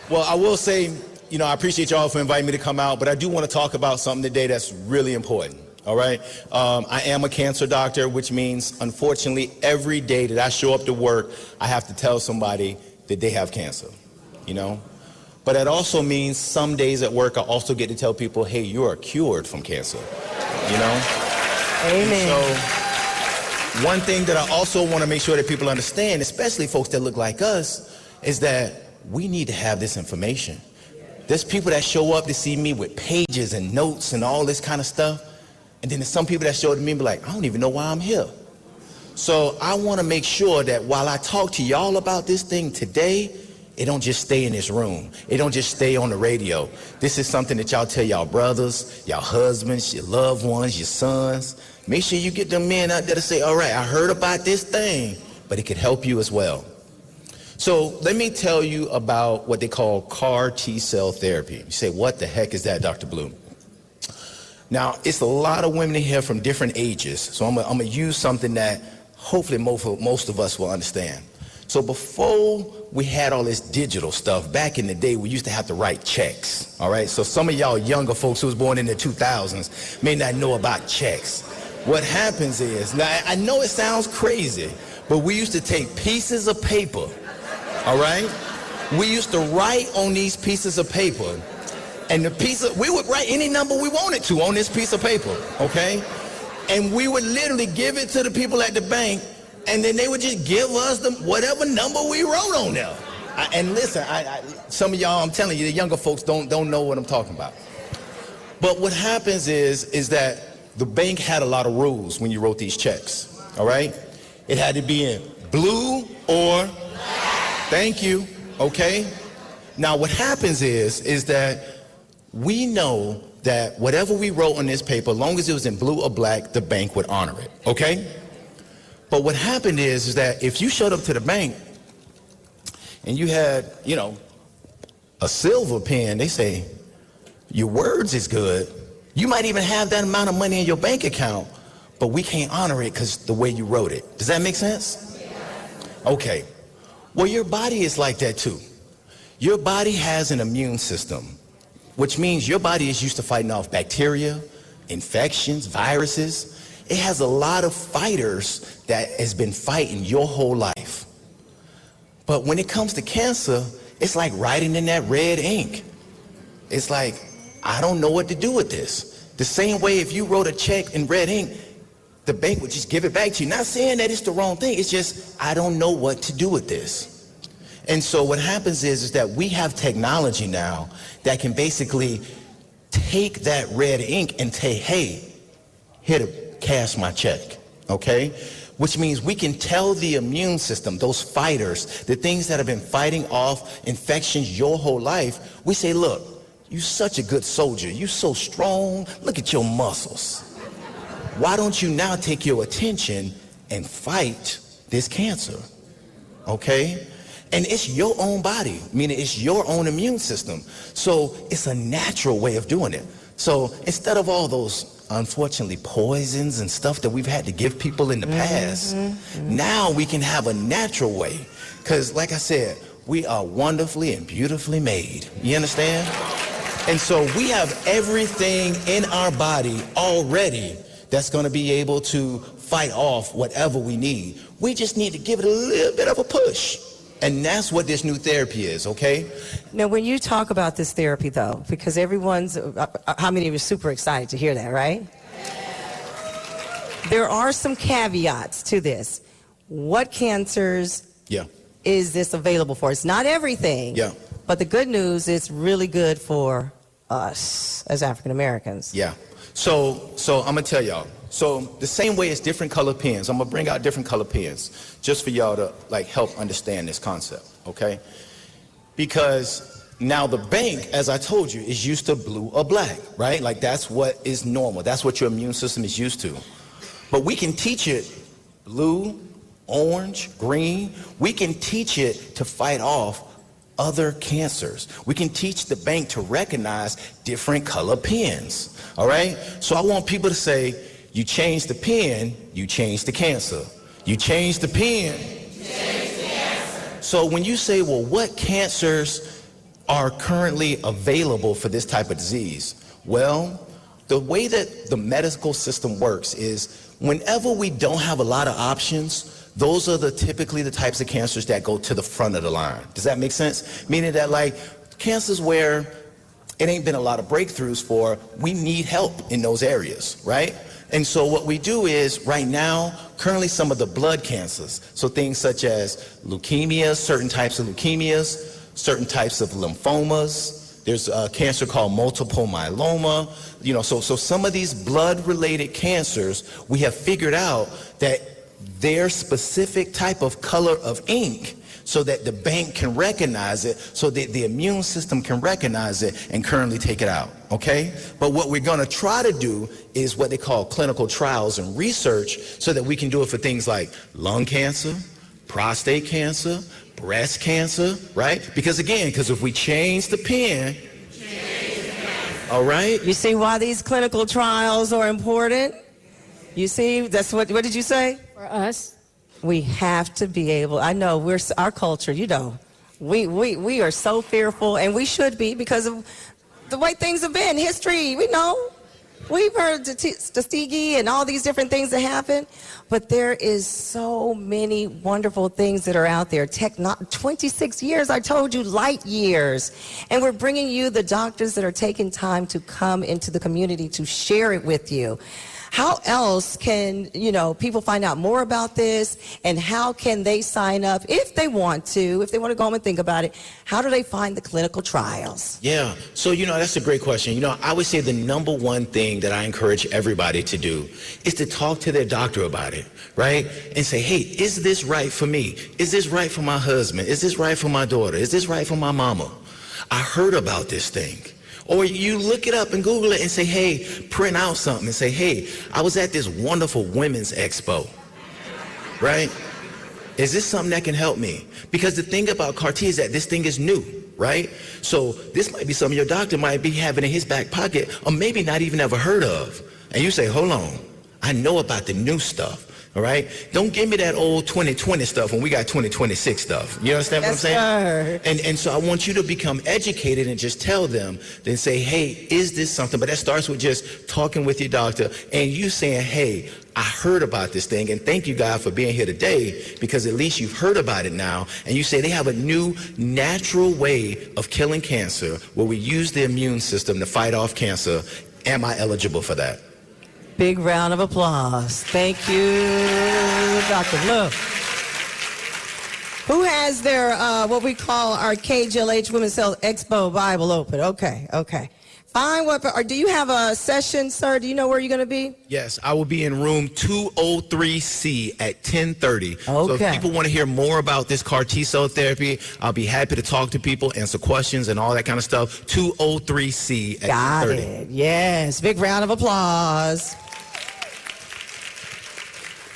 Well, I will say, I appreciate y'all for inviting me to come out, but I do want to talk about something today that's really important. All right. I am a cancer doctor, which means, unfortunately, every day that I show up to work, I have to tell somebody that they have cancer, But that also means some days at work, I also get to tell people, hey, you are cured from cancer, Amen. So one thing that I also want to make sure that people understand, especially folks that look like us, is that we need to have this information. There's people that show up to see me with pages and notes and all this kind of stuff. And then there's some people that show up to me and be like, I don't even know why I'm here. So I want to make sure that while I talk to y'all about this thing today, it don't just stay in this room. It don't just stay on the radio. This is something that y'all tell y'all brothers, y'all husbands, your loved ones, your sons. Make sure you get them men out there to say, all right, I heard about this thing, but it could help you as well. So let me tell you about what they call CAR T-cell therapy. You say, what the heck is that, Dr. Blue? Now, it's a lot of women in here from different ages, so I'm gonna use something that hopefully most of us will understand. So before we had all this digital stuff, back in the day, we used to have to write checks, all right? So some of y'all younger folks who was born in the 2000s may not know about checks. What happens is, now I know it sounds crazy, but we used to take pieces of paper, all right? We used to write on these pieces of paper. And we would write any number we wanted to on this piece of paper, okay? And we would literally give it to the people at the bank, and then they would just give us whatever number we wrote on there. And listen, some of y'all, I'm telling you, the younger folks don't know what I'm talking about. But what happens is that the bank had a lot of rules when you wrote these checks, all right? It had to be in blue or thank you, okay? Now what happens is that we know that whatever we wrote on this paper, as long as it was in blue or black, the bank would honor it, okay? But what happened is that if you showed up to the bank and you had, a silver pen, they say, your words is good. You might even have that amount of money in your bank account, but we can't honor it because the way you wrote it. Does that make sense? Okay. Well, your body is like that too. Your body has an immune system, which means your body is used to fighting off bacteria, infections, viruses. It has a lot of fighters that has been fighting your whole life. But when it comes to cancer, it's like writing in that red ink. It's like, I don't know what to do with this. The same way if you wrote a check in red ink, the bank would just give it back to you. Not saying that it's the wrong thing. It's just, I don't know what to do with this. And so what happens is that we have technology now that can basically take that red ink and say, hey, here to cash my check, okay? Which means we can tell the immune system, those fighters, the things that have been fighting off infections your whole life, we say, look, you're such a good soldier. You're so strong. Look at your muscles. Why don't you now take your attention and fight this cancer, okay? And it's your own body, meaning it's your own immune system. So it's a natural way of doing it. So instead of all those, unfortunately, poisons and stuff that we've had to give people in the past, now we can have a natural way. Because like I said, we are wonderfully and beautifully made. You understand? And so we have everything in our body already that's going to be able to fight off whatever we need. We just need to give it a little bit of a push. And that's what this new therapy is, okay? Now, when you talk about this therapy, though, because everyone's, how many of you are super excited to hear that, right? There are some caveats to this. What cancers is this available for? It's not everything. Yeah. But the good news, it's really good for us as African Americans. Yeah. So I'm going to tell y'all. So the same way as different color pens, I'm going to bring out different color pens just for y'all to like help understand this concept, okay? Because now the bank, as I told you, is used to blue or black, right? Like that's what is normal. That's what your immune system is used to. But we can teach it blue, orange, green. We can teach it to fight off other cancers. We can teach the bank to recognize different color pens, all right? So I want people to say, you change the pen, you change the cancer. You change the pen, you change the cancer. So when you say, well, what cancers are currently available for this type of disease? Well, the way that the medical system works is whenever we don't have a lot of options, those are typically the types of cancers that go to the front of the line. Does that make sense? Meaning that like cancers where it ain't been a lot of breakthroughs for, we need help in those areas, right? And so what we do is right now, currently some of the blood cancers, so things such as leukemia, certain types of leukemias, certain types of lymphomas, there's a cancer called multiple myeloma, you know, so some of these blood-related cancers, we have figured out that their specific type of color of ink so that the bank can recognize it, so that the immune system can recognize it and currently take it out, okay? But what we're gonna try to do is what they call clinical trials and research so that we can do it for things like lung cancer, prostate cancer, breast cancer, right? Because again, if we change the pen, all right? You see why these clinical trials are important? You see, that's what did you say? For us. We have to be able, I know our culture, you know, we are so fearful, and we should be because of the way things have been, history, we know. We've heard the Tuskegee and all these different things that happen, but there is so many wonderful things that are out there. 26 years, I told you, light years. And we're bringing you the doctors that are taking time to come into the community to share it with you. How else can, people find out more about this, and how can they sign up if they want to go home and think about it? How do they find the clinical trials? Yeah, so, that's a great question. I would say the number one thing that I encourage everybody to do is to talk to their doctor about it, right? And say, hey, is this right for me? Is this right for my husband? Is this right for my daughter? Is this right for my mama? I heard about this thing. Or you look it up and Google it and say, hey, print out something and say, hey, I was at this wonderful women's expo, right? Is this something that can help me? Because the thing about CAR-T is that this thing is new, right? So this might be something your doctor might be having in his back pocket or maybe not even ever heard of. And you say, hold on, I know about the new stuff. All right? Don't give me that old 2020 stuff when we got 2026 stuff. You understand what I'm saying? Sir. And so I want you to become educated and just tell them, then say, hey, is this something? But that starts with just talking with your doctor and you saying, hey, I heard about this thing, and thank you, God, for being here today, because at least you've heard about it now. And you say they have a new natural way of killing cancer where we use the immune system to fight off cancer. Am I eligible for that? Big round of applause. Thank you, Dr. Love. Who has their, what we call our KJLH Women's Health Expo Bible open? Okay. Fine. Or do you have a session, sir? Do you know where you're going to be? Yes, I will be in room 203C at 10:30. So if Okay. people want to hear more about this CAR T-cell therapy, I'll be happy to talk to people, answer questions, and all that kind of stuff. 203C at Got 10:30. it. Yes. Big round of applause.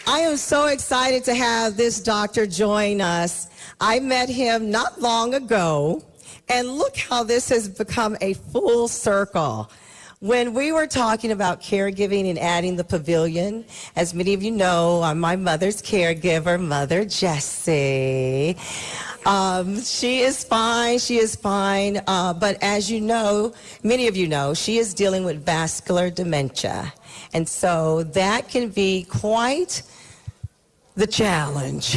I am so excited to have this doctor join us. I met him not long ago, and look how this has become a full circle. When we were talking about caregiving and adding the pavilion, as many of you know, I'm my mother's caregiver, Mother Jessie. She is fine. But as you know, many of you know, she is dealing with vascular dementia. And so that can be quite the challenge.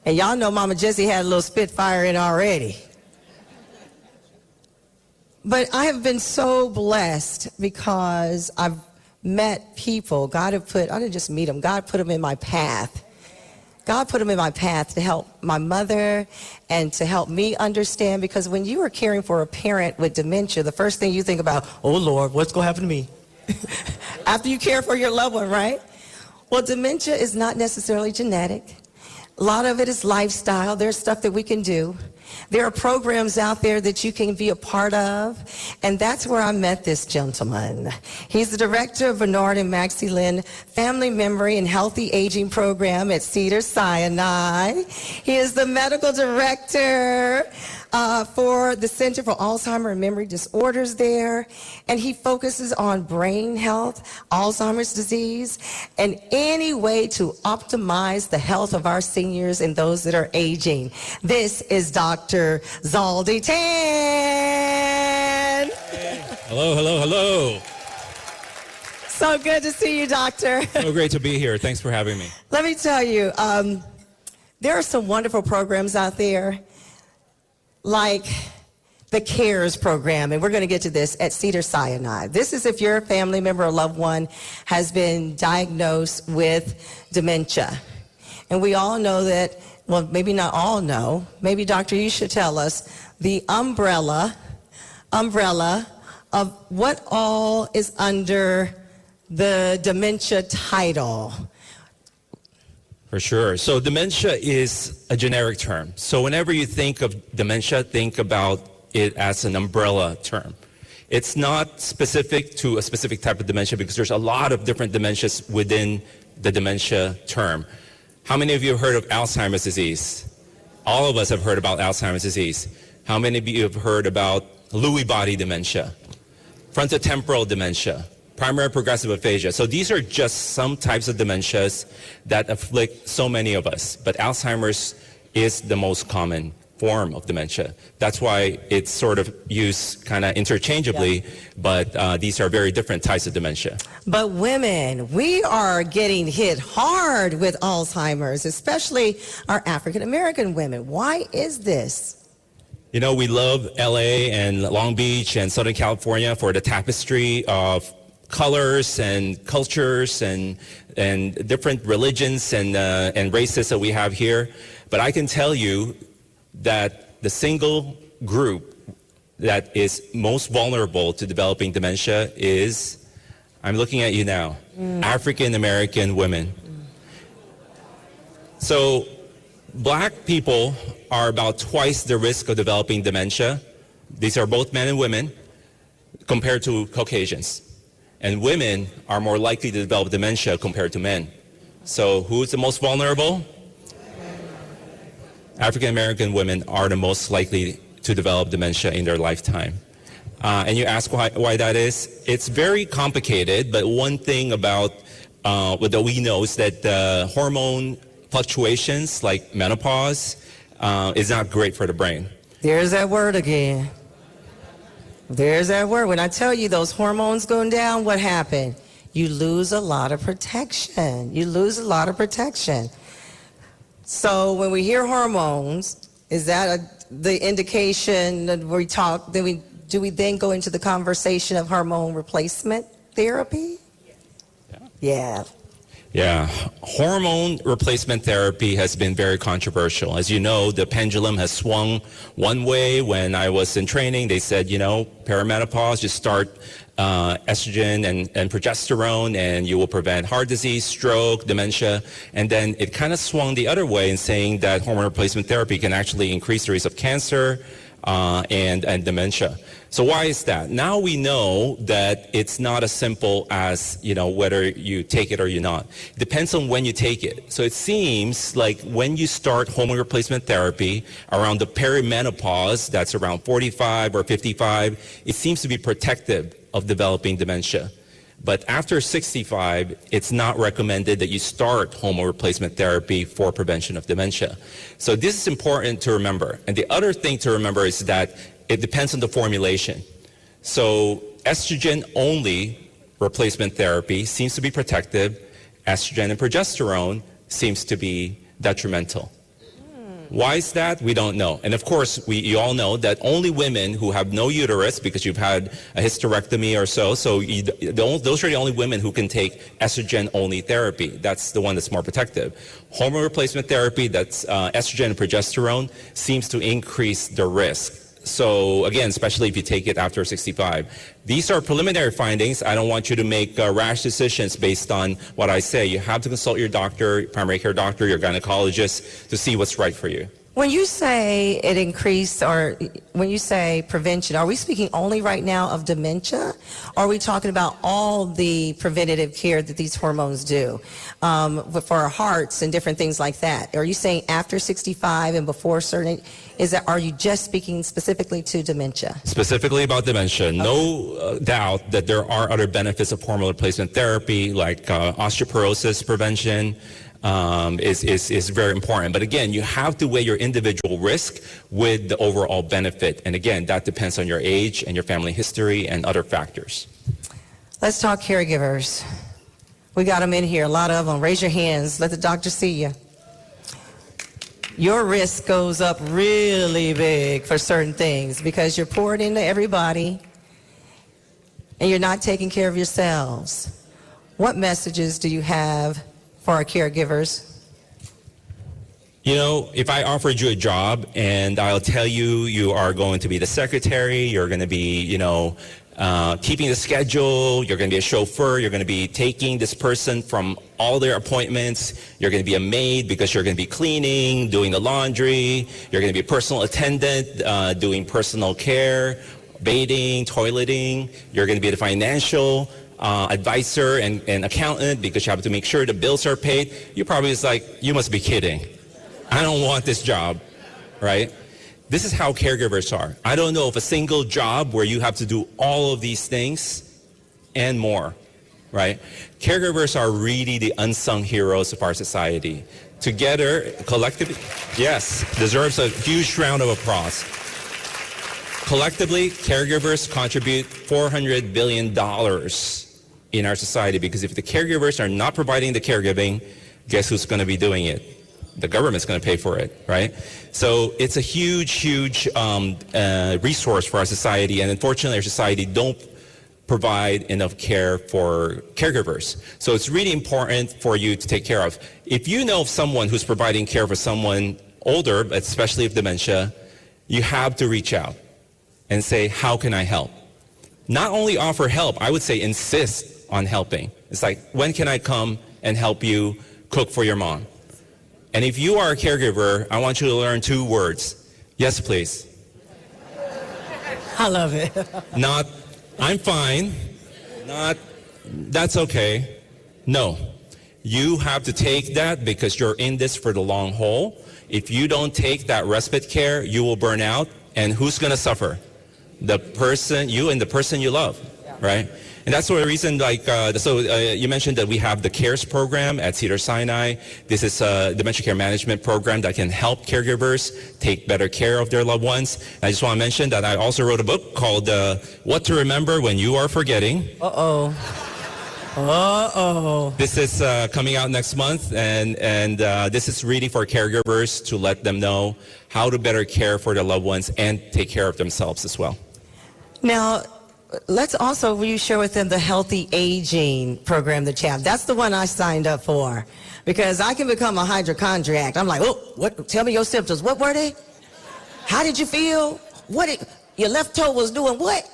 And y'all know Mama Jessie had a little Spitfire in already. But I have been so blessed because I've met people. God have put, I didn't just meet them, God put them in my path. God put them in my path to help my mother and to help me understand, because when you are caring for a parent with dementia, the first thing you think about, oh Lord, what's going to happen to me? After you care for your loved one, right? Well, dementia is not necessarily genetic. A lot of it is lifestyle. There's stuff that we can do. There are programs out there that you can be a part of. And that's where I met this gentleman. He's the director of Bernard and Maxie Lynn Family Memory and Healthy Aging Program at Cedars-Sinai. He is the medical director for the Center for Alzheimer's and Memory Disorders there. And he focuses on brain health, Alzheimer's disease, and any way to optimize the health of our seniors and those that are aging. This is Dr. Zaldi Tan. Hello. So good to see you, doctor. So great to be here. Thanks for having me. Let me tell you, there are some wonderful programs out there, like the CARES program, and we're going to get to this at Cedars-Sinai. This is if your family member or loved one has been diagnosed with dementia. And we all know that, well, maybe not all know, maybe doctor, you should tell us the umbrella of what all is under the dementia title. For sure. So dementia is a generic term. So whenever you think of dementia, think about it as an umbrella term. It's not specific to a specific type of dementia because there's a lot of different dementias within the dementia term. How many of you have heard of Alzheimer's disease? All of us have heard about Alzheimer's disease. How many of you have heard about Lewy body dementia, frontotemporal dementia, primary progressive aphasia? So these are just some types of dementias that afflict so many of us. But Alzheimer's is the most common form of dementia. That's why it's sort of used kind of interchangeably, but these are very different types of dementia. But women, we are getting hit hard with Alzheimer's, especially our African American women. Why is this? You know, we love LA and Long Beach and Southern California for the tapestry of colors and cultures and different religions and races that we have here. But I can tell you that the single group that is most vulnerable to developing dementia is, I'm looking at you now, African American women. So black people are about twice the risk of developing dementia. These are both men and women compared to Caucasians. And women are more likely to develop dementia compared to men. So who's the most vulnerable? African American women are the most likely to develop dementia in their lifetime. And you ask why that is? It's very complicated, but one thing about what that we know is that hormone fluctuations like menopause is not great for the brain. There's that word again. There's that word. When I tell you those hormones going down, what happened? You lose a lot of protection. You lose a lot of protection. So when we hear hormones, is that the indication that we talk, do we then go into the conversation of hormone replacement therapy? Yeah. Yeah, hormone replacement therapy has been very controversial. As you know, the pendulum has swung one way. When I was in training, they said, perimenopause, just start estrogen and progesterone, and you will prevent heart disease, stroke, dementia. And then it kind of swung the other way in saying that hormone replacement therapy can actually increase the risk of cancer and dementia. So why is that? Now we know that it's not as simple as, whether you take it or you're not. It depends on when you take it. So it seems like when you start hormone replacement therapy around the perimenopause, that's around 45 or 55, it seems to be protective of developing dementia. But after 65, it's not recommended that you start hormone replacement therapy for prevention of dementia. So this is important to remember. And the other thing to remember is that it depends on the formulation. So estrogen-only replacement therapy seems to be protective. Estrogen and progesterone seems to be detrimental. Why is that? We don't know. And of course, you all know that only women who have no uterus, because you've had a hysterectomy or so those are the only women who can take estrogen-only therapy. That's the one that's more protective. Hormone replacement therapy, that's estrogen and progesterone, seems to increase the risk. So again, especially if you take it after 65. These are preliminary findings. I don't want you to make rash decisions based on what I say. You have to consult your doctor, primary care doctor, your gynecologist to see what's right for you. When you say it increased, or when you say prevention, are we speaking only right now of dementia? Or are we talking about all the preventative care that these hormones do for our hearts and different things like that? Are you saying after 65 and before certain, are you just speaking specifically to dementia? Specifically about dementia. Okay. No doubt that there are other benefits of hormone replacement therapy, like osteoporosis prevention, is very important. But again, you have to weigh your individual risk with the overall benefit. And again, that depends on your age and your family history and other factors. Let's talk caregivers. We got them in here, a lot of them. Raise your hands. Let the doctor see you. Your risk goes up really big for certain things because you're poured into everybody and you're not taking care of yourselves. What messages do you have for our caregivers? If I offered you a job and I'll tell you, you are going to be the secretary, you're going to be, keeping the schedule, you're going to be a chauffeur, you're going to be taking this person from all their appointments, you're going to be a maid because you're going to be cleaning, doing the laundry, you're going to be a personal attendant, doing personal care, bathing, toileting, you're going to be the financial advisor and accountant because you have to make sure the bills are paid. You probably is like, you must be kidding. I don't want this job, right? This is how caregivers are. I don't know of a single job where you have to do all of these things and more, right? Caregivers are really the unsung heroes of our society. Together, collectively, yes, deserves a huge round of applause. Collectively, caregivers contribute $400 billion in our society because if the caregivers are not providing the caregiving, guess who's going to be doing it? The government's going to pay for it, right? So it's a huge resource for our society, and unfortunately our society don't provide enough care for caregivers. So it's really important for you to take care of. If you know of someone who's providing care for someone older, especially with dementia, you have to reach out and say, how can I help? Not only offer help, I would say insist on helping. It's like, when can I come and help you cook for your mom? And if you are a caregiver, I want you to learn 2 words. Yes, please. I love it. Not, I'm fine. Not, that's okay. No. You have to take that because you're in this for the long haul. If you don't take that respite care, you will burn out. And who's going to suffer? The person, you and the person you love, right? And that's the reason, you mentioned that we have the CARES program at Cedars-Sinai. This is a dementia care management program that can help caregivers take better care of their loved ones. And I just want to mention that I also wrote a book called What to Remember When You Are Forgetting. This is coming out next month, and this is really for caregivers to let them know how to better care for their loved ones and take care of themselves as well. Now, let's also, will you share with them the healthy aging program that you have? That's the one I signed up for, because I can become a hypochondriac. I'm like, oh, what? Tell me your symptoms. What were they? How did you feel? Your left toe was doing what?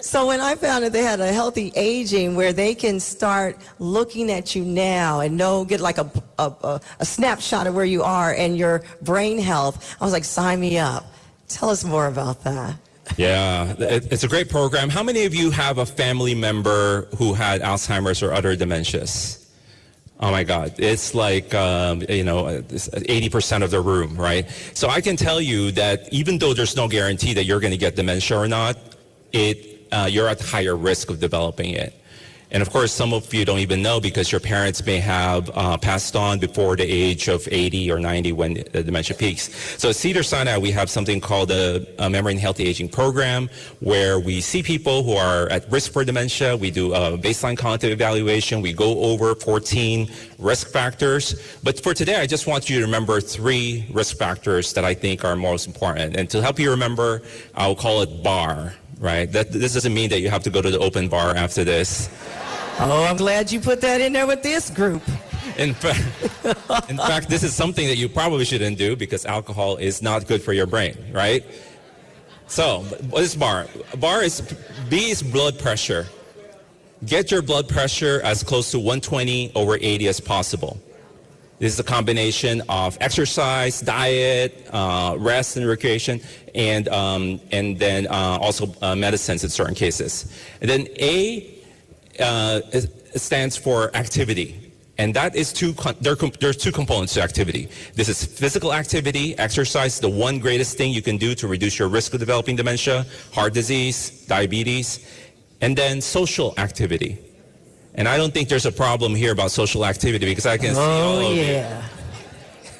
So when I found that they had a healthy aging where they can start looking at you now and get like a snapshot of where you are and your brain health, I was like, sign me up. Tell us more about that. Yeah, it's a great program. How many of you have a family member who had Alzheimer's or other dementias? Oh my God, it's like, 80% of the room, right? So I can tell you that even though there's no guarantee that you're going to get dementia or not, you're at higher risk of developing it. And of course, some of you don't even know because your parents may have passed on before the age of 80 or 90 when the dementia peaks. So at Cedars-Sinai, we have something called a Memory and Healthy Aging program where we see people who are at risk for dementia. We do a baseline cognitive evaluation. We go over 14 risk factors. But for today, I just want you to remember 3 risk factors that I think are most important. And to help you remember, I'll call it BAR. Right? This doesn't mean that you have to go to the open bar after this. Oh, I'm glad you put that in there with this group. In fact, this is something that you probably shouldn't do because alcohol is not good for your brain, right? So, what is BAR? B is blood pressure. Get your blood pressure as close to 120/80 as possible. This is a combination of exercise, diet, rest and recreation, and then also medicines in certain cases. And then A stands for activity. And that is there's 2 components to activity. This is physical activity, exercise, the one greatest thing you can do to reduce your risk of developing dementia, heart disease, diabetes, and then social activity. And I don't think there's a problem here about social activity because I can see all of it.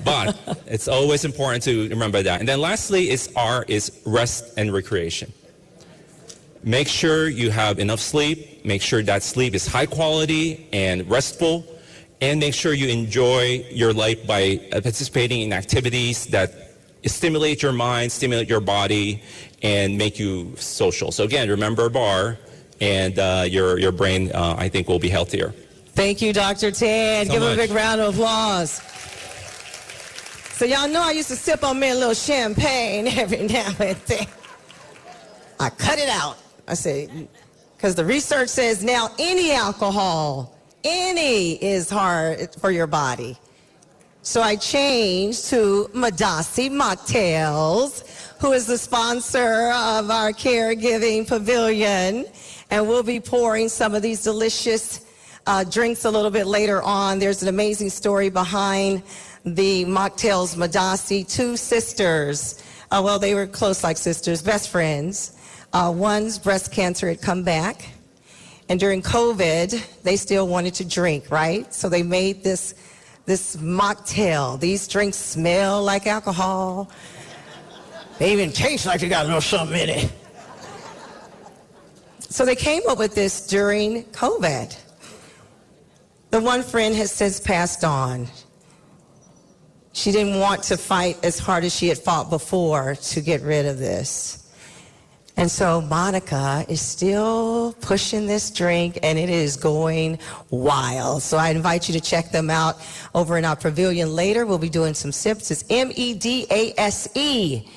But it's always important to remember that. And then lastly R is rest and recreation. Make sure you have enough sleep. Make sure that sleep is high quality and restful. And make sure you enjoy your life by participating in activities that stimulate your mind, stimulate your body, and make you social. So again, remember BAR. And your brain, I think, will be healthier. Thank you, Dr. Ted. So Give him much. a big round of applause. So y'all know I used to sip on me a little champagne every now and then. I cut it out. I said, because the research says now any alcohol, is hard for your body. So I changed to Madasi Mocktails, who is the sponsor of our caregiving pavilion. And we'll be pouring some of these delicious drinks a little bit later on. There's an amazing story behind the Mocktails Madasi. 2 sisters, they were close like sisters, best friends. One's breast cancer had come back. And during COVID, they still wanted to drink, right? So they made this mocktail. These drinks smell like alcohol. They even taste like they got a little something in it. So they came up with this during COVID. The one friend has since passed on. She didn't want to fight as hard as she had fought before to get rid of this. And so Monica is still pushing this drink, and it is going wild. So I invite you to check them out over in our pavilion later. We'll be doing some sips. It's MEDASE.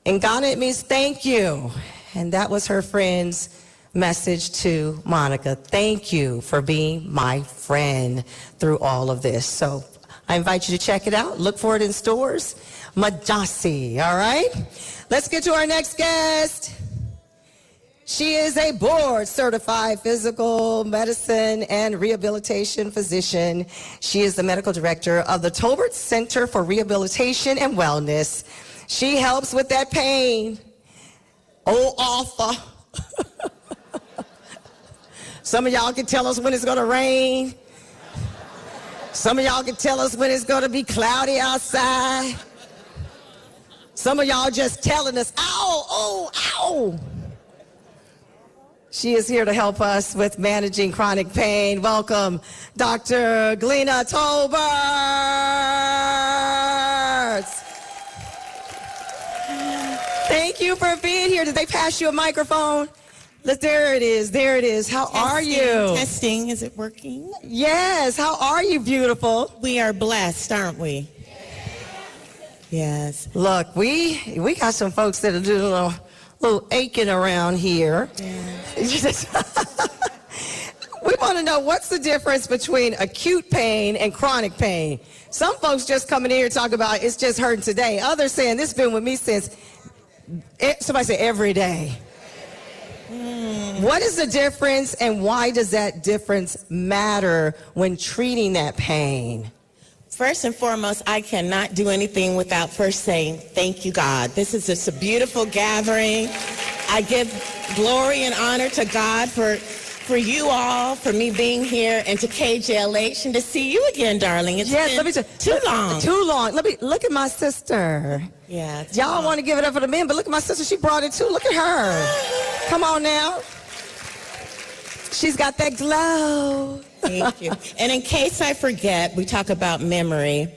In Ghana, it means thank you. And that was her friend's message to Monica. Thank you for being my friend through all of this. So I invite you to check it out. Look for it in stores. Madasi, all right? Let's get to our next guest. She is a board-certified physical medicine and rehabilitation physician. She is the medical director of the Tolbert Center for Rehabilitation and Wellness. She helps with that pain Oh, Arthur. Some of y'all can tell us when it's going to rain. Some of y'all can tell us when it's going to be cloudy outside. Some of y'all just telling us, ow, oh, ow. She is here to help us with managing chronic pain. Welcome, Dr. Glena Tolbert. Thank you for being here. Did they pass you a microphone? There it is. There it is. How are you? Testing. Is it working? Yes. How are you, beautiful? We are blessed, aren't we? Yes. Look, we got some folks that are doing a little aching around here. Yes. We want to know what's the difference between acute pain and chronic pain. Some folks just coming in here talk about it's just hurting today. Others saying this been with me since, somebody say every day. What is the difference and why does that difference matter when treating that pain? First and foremost, I cannot do anything without first saying, thank you, God. This is just a beautiful gathering. I give glory and honor to God for you all, for me being here, and to KJLH, and to see you again, darling. It's been too long. Too long. Let me look at my sister. Yeah. Y'all want to give it up for the men, but look at my sister. She brought it too. Look at her. Come on now. She's got that glow. Thank you. And in case I forget, we talk about memory.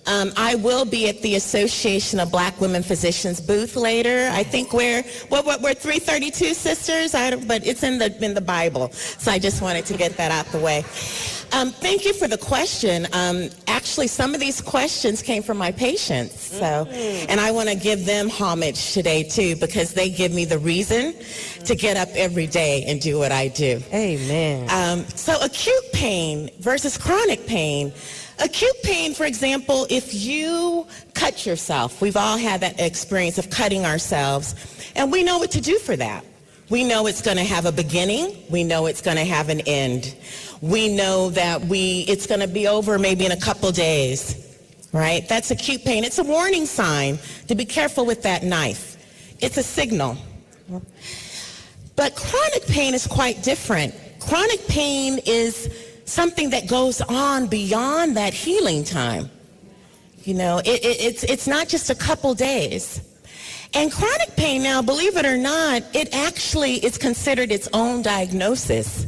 I will be at the Association of Black Women Physicians booth later. I think we're 332 sisters, but it's in the Bible. So I just wanted to get that out the way. Thank you for the question. Actually, some of these questions came from my patients. So, and I want to give them homage today too, because they give me the reason to get up every day and do what I do. Amen. So acute pain versus chronic pain. Acute pain, for example, if you cut yourself, we've all had that experience of cutting ourselves, and we know what to do for that. We know it's going to have a beginning. We know it's going to have an end. We know that it's going to be over maybe in a couple days, right? That's acute pain. It's a warning sign to be careful with that knife. It's a signal. But chronic pain is quite different. Chronic pain is something that goes on beyond that healing time. You know, it's not just a couple days. And chronic pain now, believe it or not, it's considered its own diagnosis.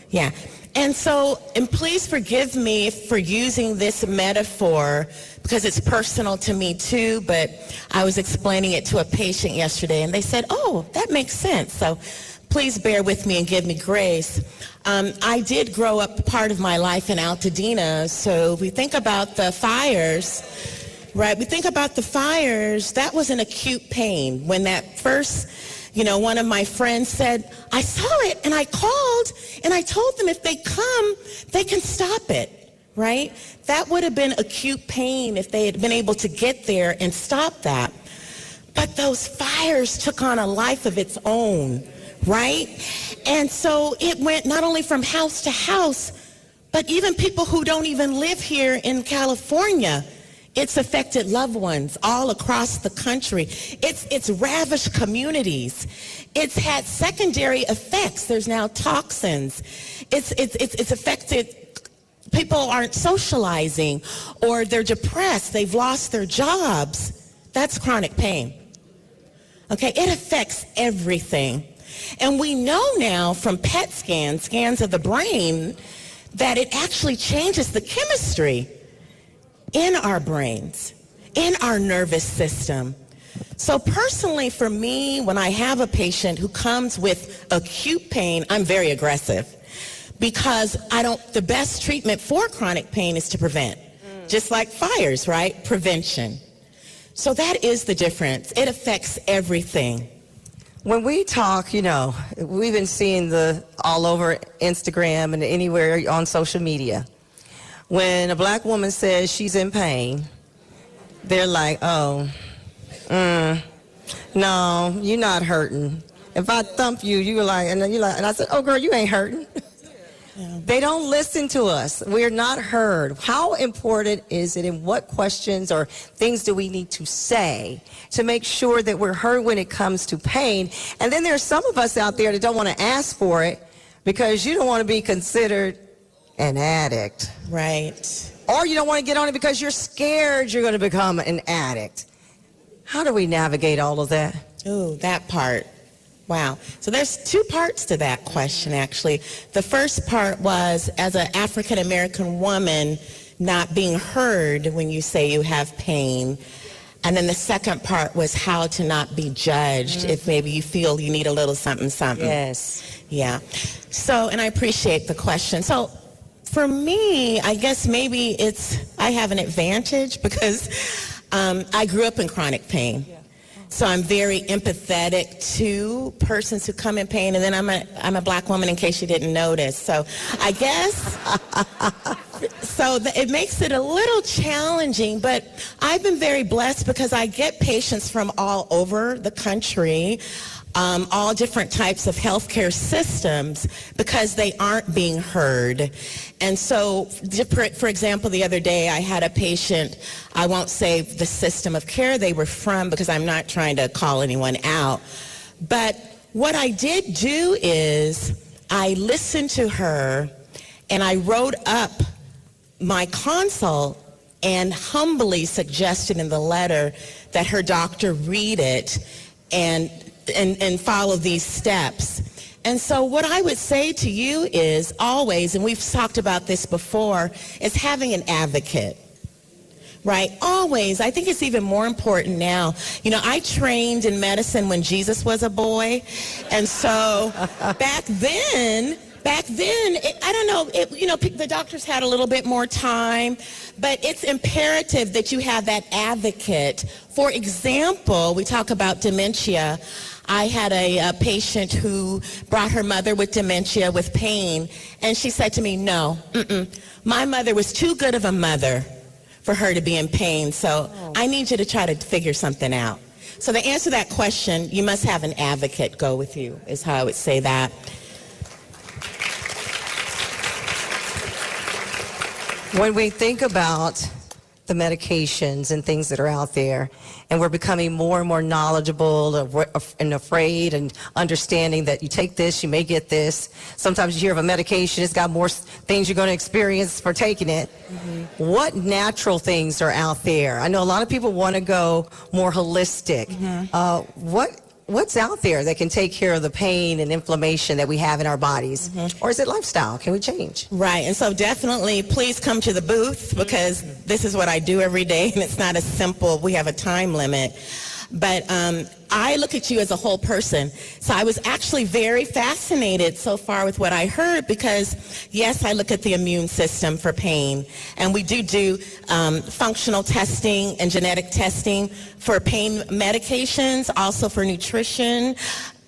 Yeah. And so, and please forgive me for using this metaphor because it's personal to me too, but I was explaining it to a patient yesterday and they said, oh, that makes sense. So please bear with me and give me grace. I did grow up part of my life in Altadena, so if we think about the fires, right, we think about the fires, that was an acute pain. When that first, one of my friends said, I saw it and I called and I told them if they come, they can stop it, right? That would have been acute pain if they had been able to get there and stop that. But those fires took on a life of its own. Right? And so it went not only from house to house, but even people who don't even live here in California. It's affected loved ones all across the country. It's ravished communities. It's had secondary effects. There's now toxins. It's affected. People aren't socializing or they're depressed. They've lost their jobs. That's chronic pain. Okay? It affects everything. And we know now from PET scans of the brain, that it actually changes the chemistry in our brains, in our nervous system. So personally for me, when I have a patient who comes with acute pain, I'm very aggressive because the best treatment for chronic pain is to prevent. Just like fires, right? Prevention. So that is the difference. It affects everything. When we talk, we've been seeing all over Instagram and anywhere on social media. When a black woman says she's in pain, they're like, oh, no, you're not hurting. If I thump you, and I said, oh girl, you ain't hurting. They don't listen to us. We're not heard. How important is it, and what questions or things do we need to say to make sure that we're heard when it comes to pain? And then there's some of us out there that don't want to ask for it because you don't want to be considered an addict. Right. Or you don't want to get on it because you're scared you're going to become an addict. How do we navigate all of that? Ooh, that part. Wow. So there's two parts to that question, actually. The first part was, as an African-American woman, not being heard when you say you have pain. And then the second part was how to not be judged if maybe you feel you need a little something, something. Yes. Yeah. So, and I appreciate the question. So for me, I guess maybe I have an advantage because I grew up in chronic pain. So I'm very empathetic to persons who come in pain, and then I'm a black woman, in case you didn't notice. So I guess it makes it a little challenging, but I've been very blessed because I get patients from all over the country, all different types of healthcare systems, because they aren't being heard. And so, for example, the other day I had a patient, I won't say the system of care they were from because I'm not trying to call anyone out, but what I did do is I listened to her and I wrote up my consult and humbly suggested in the letter that her doctor read it and follow these steps. And so what I would say to you is always, and we've talked about this before, is having an advocate, right? Always. I think it's even more important now. You know, I trained in medicine when Jesus was a boy. And so back then, I don't know, the doctors had a little bit more time, but it's imperative that you have that advocate. For example, we talk about dementia. I had a patient who brought her mother with dementia with pain, and she said to me, no, my mother was too good of a mother for her to be in pain, so I need you to try to figure something out. So to answer that question, you must have an advocate go with you, is how I would say that. When we think about the medications and things that are out there, and we're becoming more and more knowledgeable and afraid and understanding that you take this, you may get this. Sometimes you hear of a medication, it's got more things you're going to experience for taking it. What natural things are out there? I know a lot of people want to go more holistic. What's out there that can take care of the pain and inflammation that we have in our bodies? Or is it lifestyle? Can we change? Right, and so definitely please come to the booth because this is what I do every day, and it's not as simple. We have a time limit. But I look at you as a whole person. So I was actually very fascinated so far with what I heard because, yes, I look at the immune system for pain. And we do functional testing and genetic testing for pain medications, also for nutrition.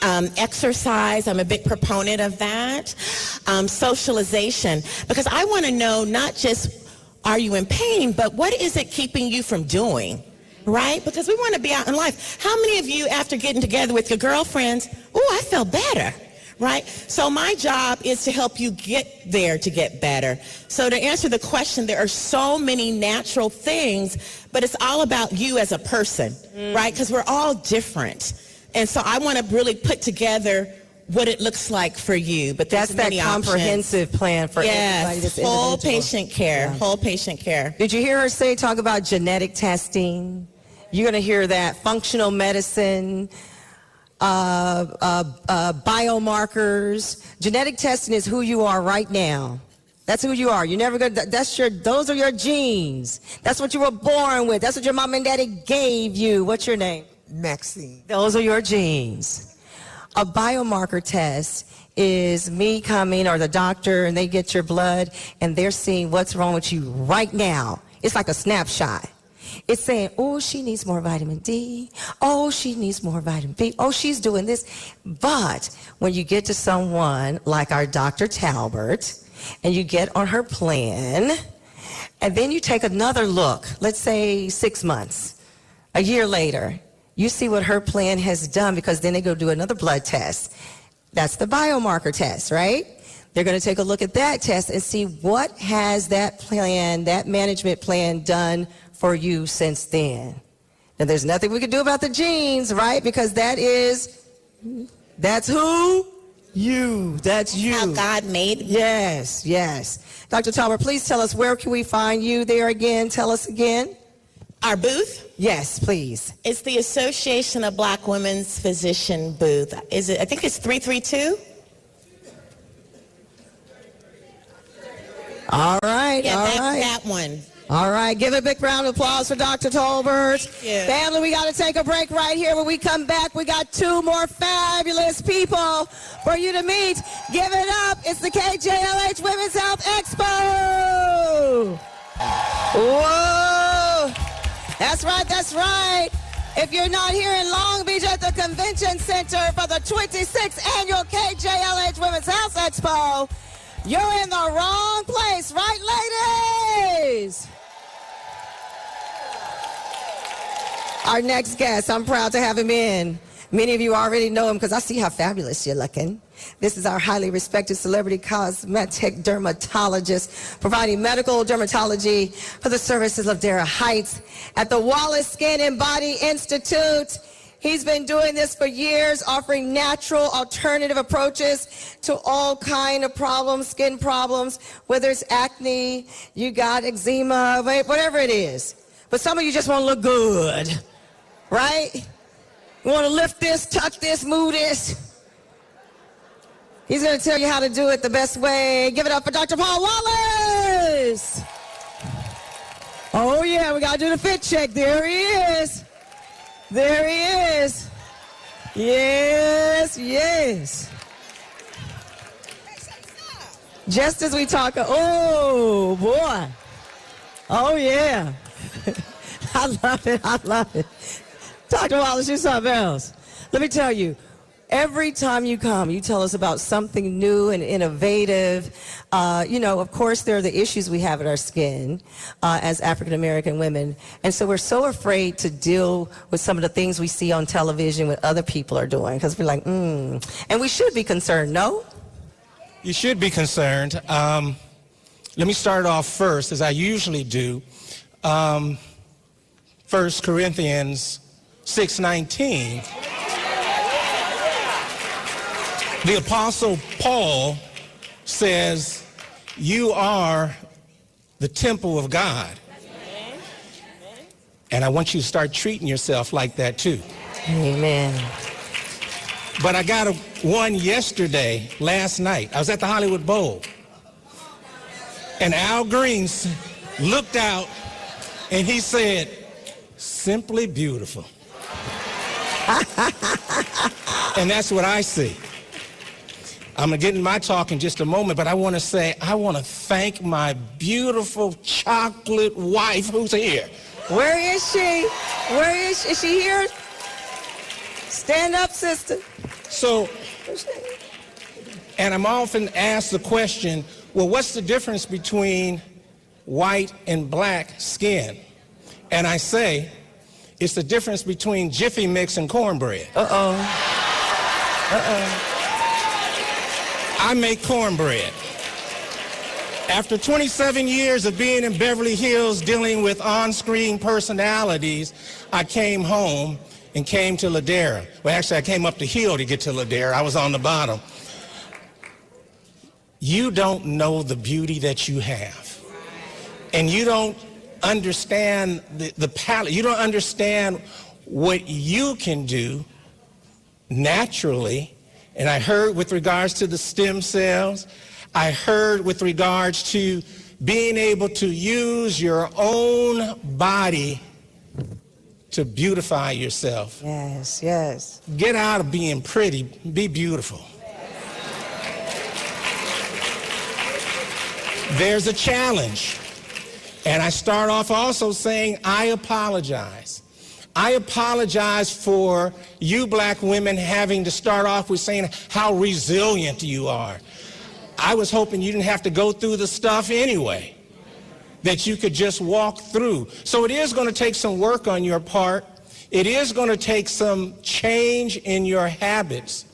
Exercise, I'm a big proponent of that. Socialization, because I want to know not just are you in pain, but what is it keeping you from doing? Right? Because we want to be out in life. How many of you, after getting together with your girlfriends, I felt better, right? So my job is to help you get there to get better. So to answer the question, there are so many natural things, but it's all about you as a person, right? Because we're all different. And so I want to really put together what it looks like for you. But that's that comprehensive plan for everybody that's individual. Whole patient care, whole patient care. Did you hear her talk about genetic testing? You're going to hear that. Functional medicine, biomarkers. Genetic testing is who you are right now. That's who you are. You're never going to, those are your genes. That's what you were born with. That's what your mom and daddy gave you. What's your name? Maxine. Those are your genes. A biomarker test is me coming or the doctor and they get your blood and they're seeing what's wrong with you right now. It's like a snapshot. It's saying, oh, she needs more vitamin D. Oh, she needs more vitamin B. Oh, she's doing this. But when you get to someone like our Dr. Talbert and you get on her plan and then you take another look, let's say 6 months, a year later, you see what her plan has done because then they go do another blood test. That's the biomarker test, right? They're going to take a look at that test and see what has that plan, that management plan done for you since then. Now, there's nothing we can do about the genes, right? Because that's who? You. That's you. How God made me. Yes, yes. Dr. Talbert, please tell us, where can we find you there again? Tell us again. Our booth? Yes, please. It's the Association of Black Women's Physician booth. I think it's 332? All right, Yeah, all that's right. that one. All right, give a big round of applause for Dr. Tolbert. you. Family, we got to take a break right here. When we come back, we got two more fabulous people for you to meet. Give it up. It's the KJLH Women's Health Expo. Whoa. That's right, that's right. If you're not here in Long Beach at the Convention Center for the 26th Annual KJLH Women's Health Expo, you're in the wrong place, right, ladies? Our next guest, I'm proud to have him in. Many of you already know him because I see how fabulous you're looking. This is our highly respected celebrity cosmetic dermatologist providing medical dermatology for the services of Dara Heights at the Wallace Skin and Body Institute. He's been doing this for years, offering natural alternative approaches to all kind of problems, skin problems, whether it's acne, you got eczema, whatever it is. But some of you just want to look good, right? You want to lift this, tuck this, move this. He's going to tell you how to do it the best way. Give it up for Dr. Paul Wallace. Oh, yeah, we got to do the fit check. There he is. There he is. Yes, yes. Just as we talk, oh, boy. Oh, yeah. I love it, I love it. Dr. Wallace, do something else. Let me tell you, every time you come, you tell us about something new and innovative. Of course, there are the issues we have in our skin as African-American women. And so we're so afraid to deal with some of the things we see on television what other people are doing. Because we're like, And we should be concerned, no? You should be concerned. Let me start off first, as I usually do. 1 Corinthians 6:19. The Apostle Paul says, you are the temple of God. And I want you to start treating yourself like that too. Amen. But I got one yesterday, last night. I was at the Hollywood Bowl. And Al Green looked out and he said, simply beautiful. And that's what I see. I'm going to get in my talk in just a moment, but I want to say, I want to thank my beautiful chocolate wife who's here. Where is she? Where is she? Is she here? Stand up, sister. So, and I'm often asked the question, well, what's the difference between white and black skin? And I say, it's the difference between Jiffy Mix and cornbread. I make cornbread. After 27 years of being in Beverly Hills dealing with on-screen personalities, I came home and came to Ladera. Well, actually, I came up the hill to get to Ladera. I was on the bottom. You don't know the beauty that you have. And you don't understand the palette. You don't understand what you can do naturally. And I heard with regards to the stem cells, I heard with regards to being able to use your own body to beautify yourself. Yes, yes. Get out of being pretty, be beautiful. There's a challenge. And I start off also saying, I apologize. I apologize for you black women having to start off with saying how resilient you are. I was hoping you didn't have to go through the stuff anyway, that you could just walk through. So it is going to take some work on your part. It is going to take some change in your habits.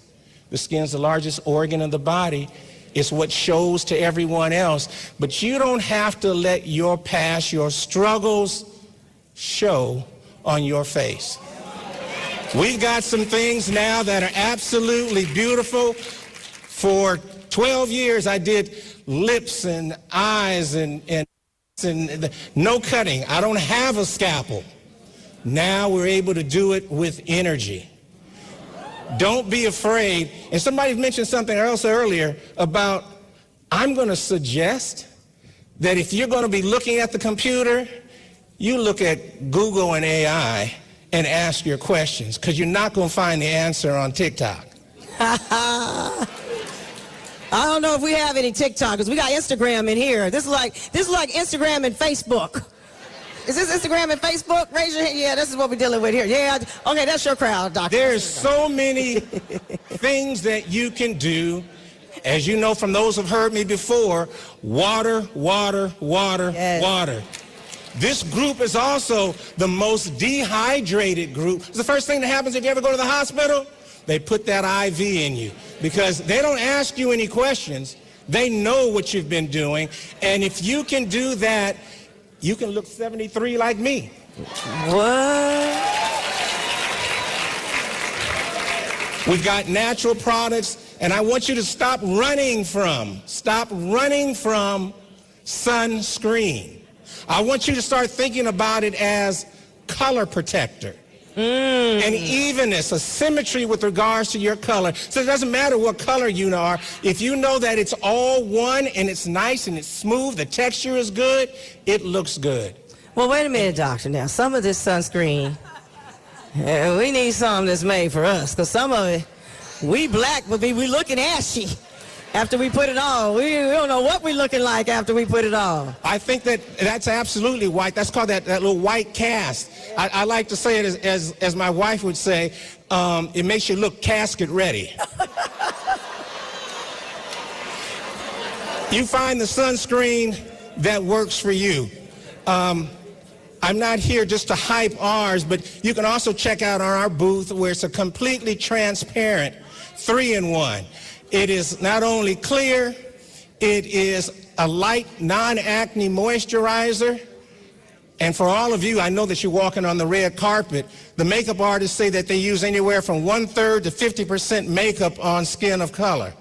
The skin's the largest organ of the body. It's what shows to everyone else. But you don't have to let your past, your struggles, show on your face. We've got some things now that are absolutely beautiful. For 12 years, I did lips and eyes and no cutting. I don't have a scalpel. Now we're able to do it with energy. Don't be afraid. And somebody mentioned something else earlier about, I'm going to suggest that if you're going to be looking at the computer, you look at Google and AI and ask your questions, because you're not going to find the answer on TikTok. I don't know if we have any TikTokers. We got Instagram in here. This is like Instagram and Facebook. Is this Instagram and Facebook? Raise your hand. Yeah, this is what we're dealing with here. Yeah, okay, that's your crowd, doctor. There's so many things that you can do. As you know from those who've heard me before, water, water, water, Yes. water. This group is also the most dehydrated group. It's the first thing that happens if you ever go to the hospital. They put that IV in you because they don't ask you any questions. They know what you've been doing. And if you can do that, you can look 73 like me. What? We've got natural products, and I want you to stop running from sunscreen. I want you to start thinking about it as color protector. And evenness, a symmetry with regards to your color. So it doesn't matter what color you are. If you know that it's all one and it's nice and it's smooth, the texture is good, it looks good. Well, wait a minute, doctor. Now, some of this sunscreen, we need something that's made for us, because some of it, we black, but we looking ashy after we put it on. We don't know what we're looking like after we put it on. I think that's absolutely white. That's called that little white cast. I like to say it as my wife would say, it makes you look casket ready. You find the sunscreen that works for you. I'm not here just to hype ours, but you can also check out our booth where it's a completely transparent 3-in-1. It is not only clear, it is a light non-acne moisturizer. And for all of you, I know that you're walking on the red carpet. The makeup artists say that they use anywhere from 1/3 to 50% makeup on skin of color.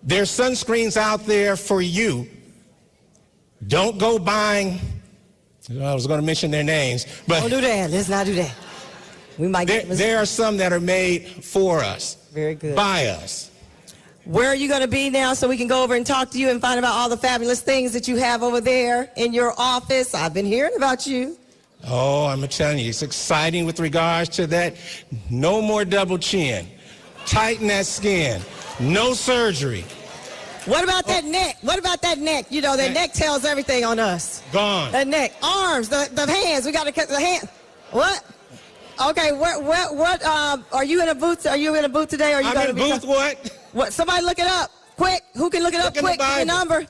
There's sunscreens out there for you. Don't go buying, I was going to mention their names, but Don't do that. Let's not do that. We might get there are some that are made for us. Very good. By us. Where are you going to be now so we can go over and talk to you and find about all the fabulous things that you have over there in your office? I've been hearing about you. Oh, I'm telling you, it's exciting with regards to that. No more double chin. Tighten that skin. No surgery. What about that neck? What about that neck? You know, that neck tells everything on us. Gone. The neck, arms, the hands. We got to cut the hand. What? Okay, what, are you in a booth? Are you in a booth today? Or are you I'm going in to be booth what? What? Somebody look it up. Quick. Who can look it up Look in the quick? Give me the Bible. number.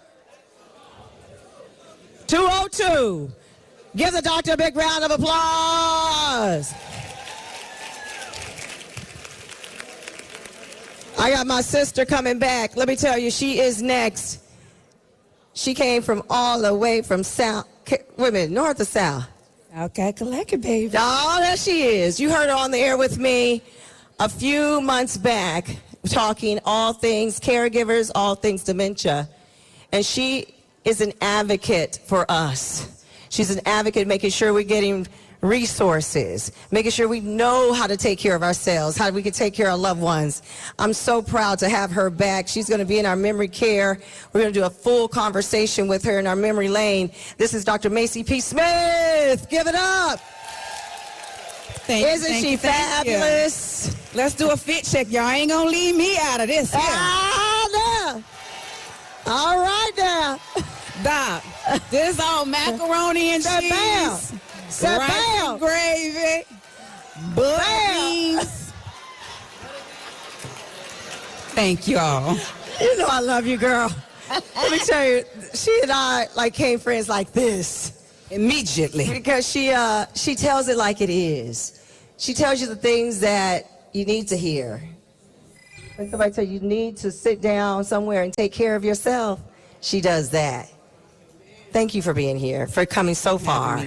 202. Give the doctor a big round of applause. I got my sister coming back. Let me tell you, she is next. She came from all the way from south. Wait a minute, north or south? Okay, collect it, baby. Oh, there she is. You heard her on the air with me a few months back, talking all things caregivers, all things dementia. And she is an advocate for us. She's an advocate making sure we're getting resources, making sure we know how to take care of ourselves, how we can take care of our loved ones. I'm so proud to have her back. She's going to be in our memory care. We're going to do a full conversation with her in our memory lane. This is Dr. Macy P. Smith. Give it up. Isn't she fabulous? Let's do a fit check, y'all. Ain't gonna leave me out of this. Ah, no. All right now. Doc, this all macaroni and Sit cheese, down. Sit rice down. and gravy, butter beans. Thank you all. You know I love you, girl. Let me tell you, she and I came friends like this. Immediately. Because she tells it like it is. She tells you the things that you need to hear. When somebody tells you need to sit down somewhere and take care of yourself, she does that. Thank you for being here, for coming so far.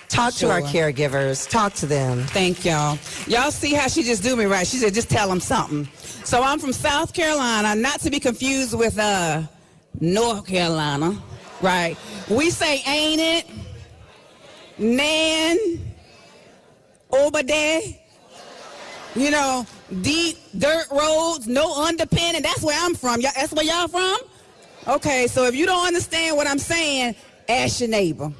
Talk to our caregivers. Talk to them. Thank y'all. Y'all see how she just do me, right? She said, just tell them something. So I'm from South Carolina, not to be confused with North Carolina, right? We say ain't it, nan, over there, you know, deep dirt roads, no underpinning. That's where I'm from. That's where y'all from? Okay, so if you don't understand what I'm saying, ask your neighbor.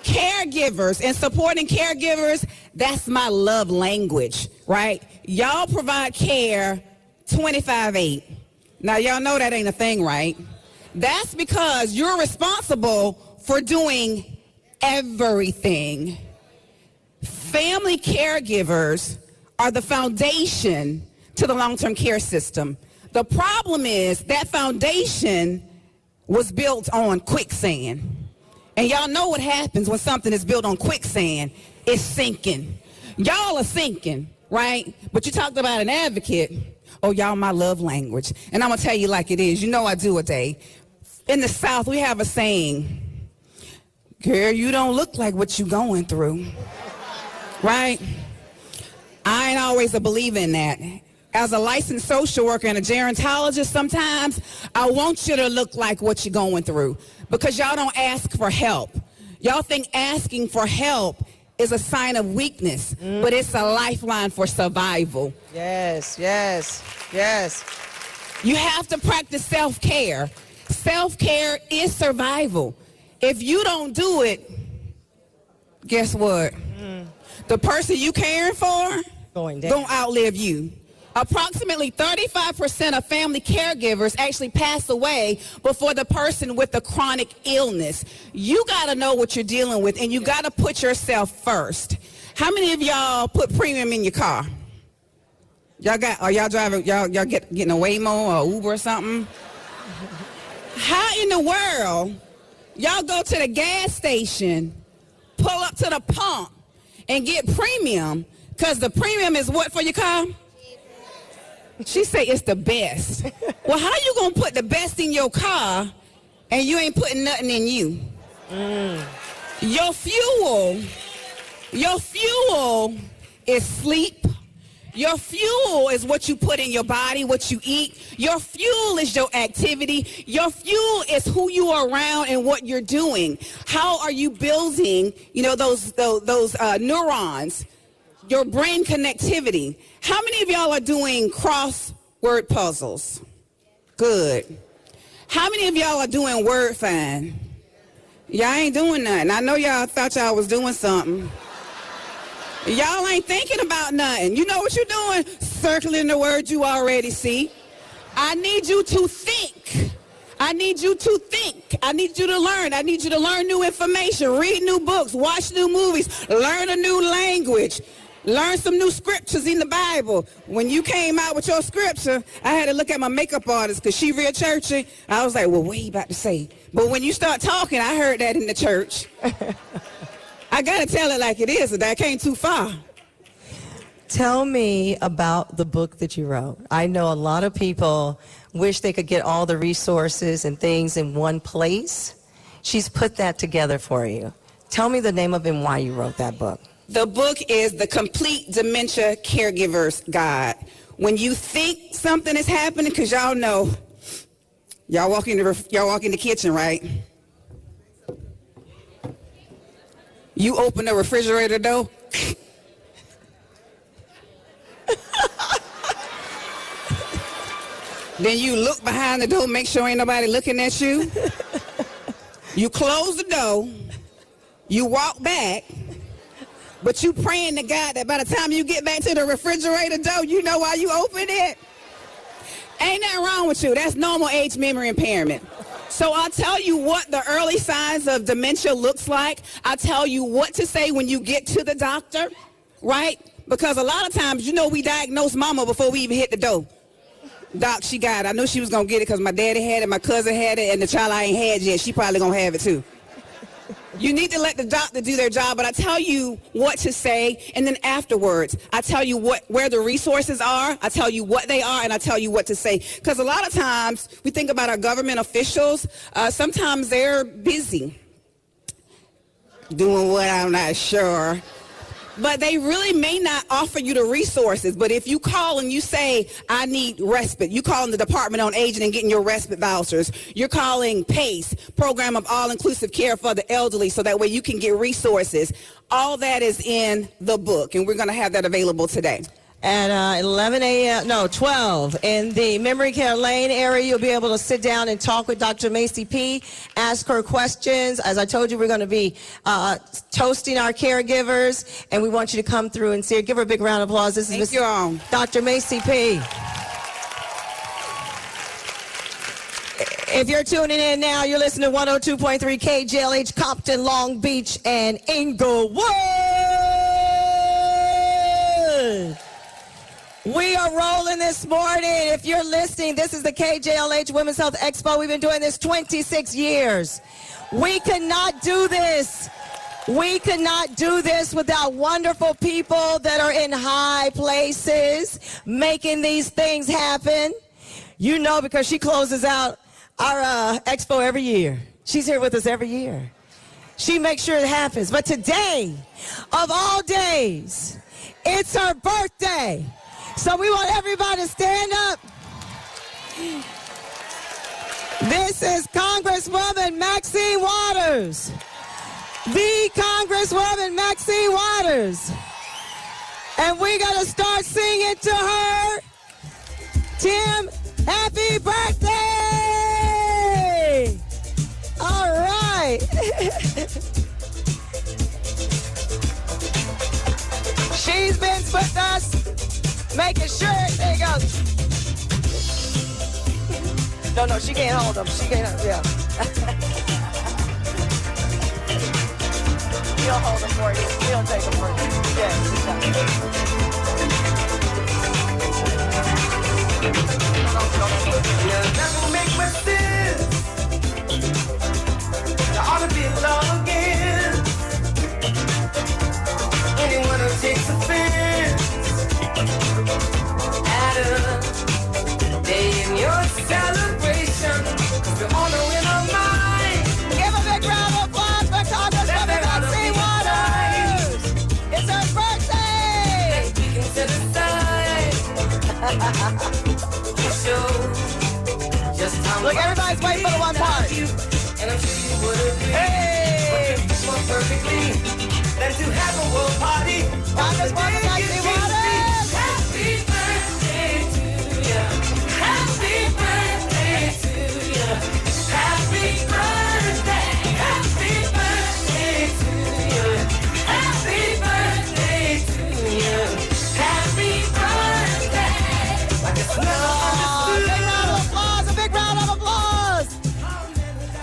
Caregivers and supporting caregivers, that's my love language, right? Y'all provide care 25/8. Now, y'all know that ain't a thing, right? That's because you're responsible for doing everything. Family caregivers are the foundation to the long-term care system. The problem is that foundation was built on quicksand. And y'all know what happens when something is built on quicksand. It's sinking. Y'all are sinking, right? But you talked about an advocate. Oh, y'all my love language. And I'm going to tell you like it is. You know I do a day. In the South, we have a saying, girl, you don't look like what you going through, right? I ain't always a believer in that. As a licensed social worker and a gerontologist, sometimes I want you to look like what you're going through because y'all don't ask for help. Y'all think asking for help is a sign of weakness, but it's a lifeline for survival. Yes, yes, yes. You have to practice self-care. Self-care is survival. If you don't do it, guess what? The person you caring for Going down. gonna outlive you. Approximately 35% of family caregivers actually pass away before the person with the chronic illness. You gotta know what you're dealing with, and you gotta put yourself first. How many of y'all put premium in your car? Are y'all driving? Y'all getting a Waymo or Uber or something? How in the world y'all go to the gas station, pull up to the pump, and get premium? Because the premium is what for your car? She say it's the best. Well, how you gonna put the best in your car and you ain't putting nothing in you? Your fuel is sleep. Your fuel is what you put in your body, what you eat. Your fuel is your activity. Your fuel is who you are around and what you're doing. How are you building, those neurons? Your brain connectivity. How many of y'all are doing crossword puzzles? Good. How many of y'all are doing word find? Y'all ain't doing nothing. I know y'all thought y'all was doing something. Y'all ain't thinking about nothing. You know what you're doing? Circling the words you already see. I need you to think. I need you to think. I need you to learn. I need you to learn new information, read new books, watch new movies, learn a new language. Learn some new scriptures in the Bible. When you came out with your scripture, I had to look at my makeup artist because she real churchy. I was like, well, what you about to say? But when you start talking, I heard that in the church. I got to tell it like it is, and that came too far. Tell me about the book that you wrote. I know a lot of people wish they could get all the resources and things in one place. She's put that together for you. Tell me the name of it and why you wrote that book. The book is The Complete Dementia Caregiver's Guide. When you think something is happening, because y'all know, y'all walk in the kitchen, right? You open the refrigerator door. Then you look behind the door, make sure ain't nobody looking at you. You close the door. You walk back. But you praying to God that by the time you get back to the refrigerator door, you know why you open it. Ain't nothing wrong with you. That's normal age memory impairment. So I'll tell you what the early signs of dementia looks like. I'll tell you what to say when you get to the doctor, right? Because a lot of times, we diagnose mama before we even hit the door. Doc, she got it. I knew she was going to get it because my daddy had it, my cousin had it, and the child I ain't had yet, she probably going to have it too. You need to let the doctor do their job, but I tell you what to say, and then afterwards, I tell you where the resources are, I tell you what they are, and I tell you what to say. Because a lot of times, we think about our government officials, sometimes they're busy doing what I'm not sure. But they really may not offer you the resources. But if you call and you say, I need respite, you calling the Department on Aging and getting your respite vouchers. You're calling PACE, Program of All-Inclusive Care for the Elderly, so that way you can get resources. All that is in the book, and we're going to have that available today. At 12 in the Memory Care Lane area, you'll be able to sit down and talk with Dr. Macy P., ask her questions. As I told you, we're going to be toasting our caregivers, and we want you to come through and see her. Give her a big round of applause. This is Thank you all. Dr. Macy P. If you're tuning in now, you're listening to 102.3 KJLH, Compton, Long Beach, and Inglewood. We are rolling this morning. If you're listening, this is the KJLH Women's Health Expo. We've been doing this 26 years. We could not do this. We could not do this without wonderful people that are in high places making these things happen. You know, because she closes out our expo every year. She's here with us every year. She makes sure it happens. But today, of all days, it's her birthday. So we want everybody to stand up. This is Congresswoman Maxine Waters. The Congresswoman Maxine Waters. And we're going to start singing to her. Tim, happy birthday! All right. She's been with us, making sure there you go. No, she can't hold them. She can't, yeah. He'll hold them for you. He'll take them for you. Yes. You'll never make my sense. You ought to be in love again. Anyone who takes offense at a day in your celebration, the honor in our mind. Give a big round of applause for Congresswoman Maxine Waters. It's her birthday. That we can set aside to show just how Look, much everybody's waiting for the one part. you, and I'm sure you would agree. Hey! More perfectly than to have a world party. Congresswoman Maxine Waters. Happy birthday to you. Happy birthday to you. Happy birthday. Happy birthday to you. Happy birthday to you. Happy birthday. Like it's never understood. A big round of applause.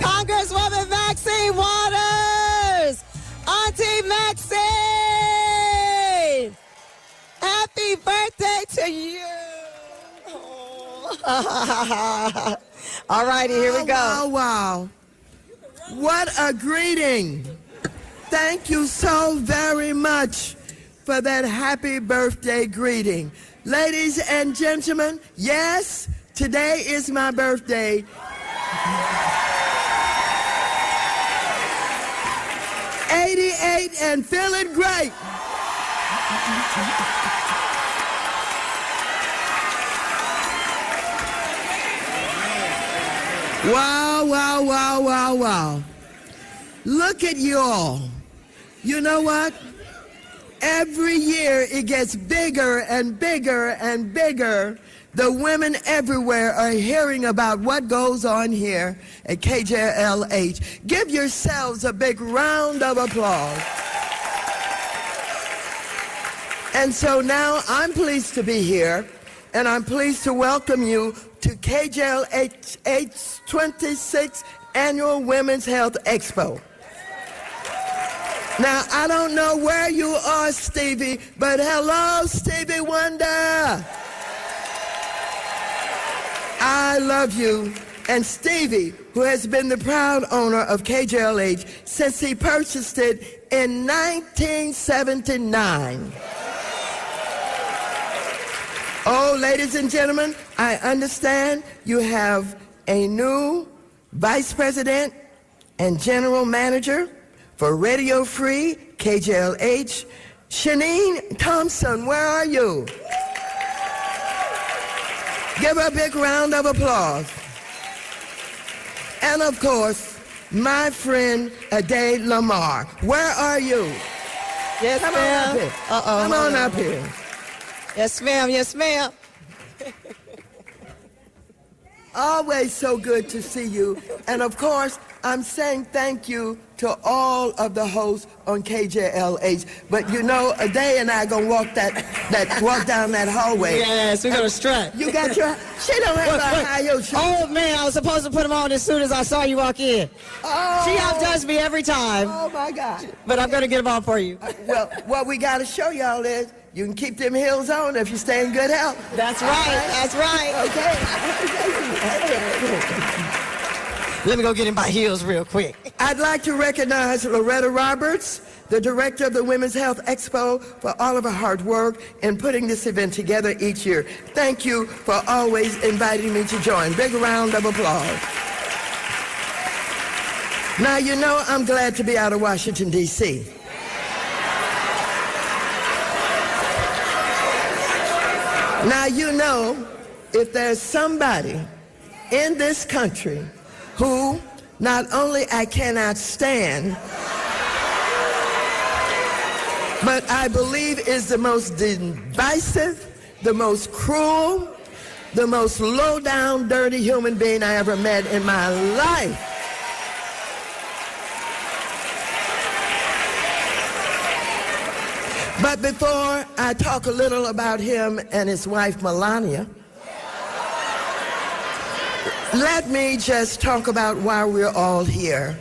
Congresswoman Maxine Waters. Auntie Maxine. Happy birthday to you. All righty, here we go. Wow, wow. What a greeting. Thank you so very much for that happy birthday greeting. Ladies and gentlemen, yes, today is my birthday. 88 and feeling great. Wow, wow, wow, wow, wow. Look at you all. You know what? Every year it gets bigger and bigger and bigger. The women everywhere are hearing about what goes on here at KJLH. Give yourselves a big round of applause. And so now I'm pleased to be here, and I'm pleased to welcome you to KJLH's 26th Annual Women's Health Expo. Now, I don't know where you are, Stevie, but hello, Stevie Wonder. I love you. and Stevie, who has been the proud owner of KJLH since he purchased it in 1979. Oh, ladies and gentlemen, I understand you have a new vice president and general manager for Radio Free KJLH. Shanine Thompson, where are you? Give her a big round of applause. And of course, my friend Ade Lamar, where are you? Yes, Come on ma'am. up here. Come on up here. Yes, ma'am. Yes, ma'am. Always so good to see you. And of course, I'm saying thank you to all of the hosts on KJLH. But you know, Ade and I are gonna walk walk down that hallway. Yes, we're gonna strut. You got your, she don't have her high heel shoes. Oh man, I was supposed to put them on as soon as I saw you walk in. Oh. She outdoes me every time, Oh my God. but I'm gonna get them on for you. Well, what we gotta show y'all is you can keep them heels on if you stay in good health. That's right. That's right. Okay. Let me go get in my heels real quick. I'd like to recognize Loretta Roberts, the director of the Women's Health Expo, for all of her hard work in putting this event together each year. Thank you for always inviting me to join. Big round of applause. Now, you know I'm glad to be out of Washington, D.C. Now, you know, if there's somebody in this country who not only I cannot stand, but I believe is the most divisive, the most cruel, the most low-down, dirty human being I ever met in my life. But before I talk a little about him and his wife, Melania, let me just talk about why we're all here.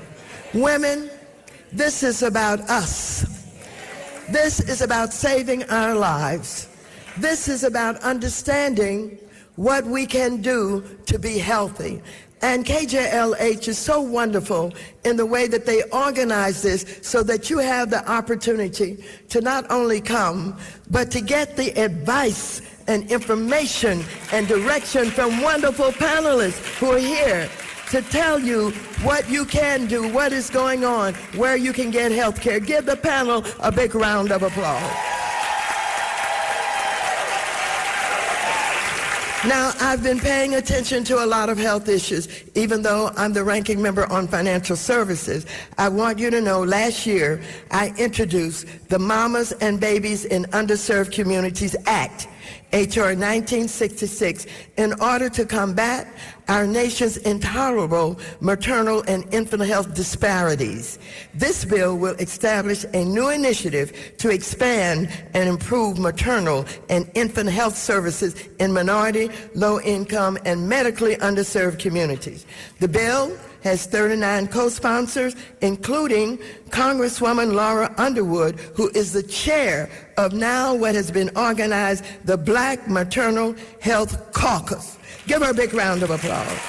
Women, this is about us. This is about saving our lives. This is about understanding what we can do to be healthy. And KJLH is so wonderful in the way that they organize this so that you have the opportunity to not only come, but to get the advice and information and direction from wonderful panelists who are here to tell you what you can do, what is going on, where you can get health care. Give the panel a big round of applause. Now, I've been paying attention to a lot of health issues, even though I'm the ranking member on financial services. I want you to know last year I introduced the Mamas and Babies in Underserved Communities Act, H.R. 1966, in order to combat our nation's intolerable maternal and infant health disparities. This bill will establish a new initiative to expand and improve maternal and infant health services in minority, low-income, and medically underserved communities. The bill has 39 co-sponsors, including Congresswoman Laura Underwood, who is the chair of now what has been organized the Black Maternal Health Caucus. Give her a big round of applause.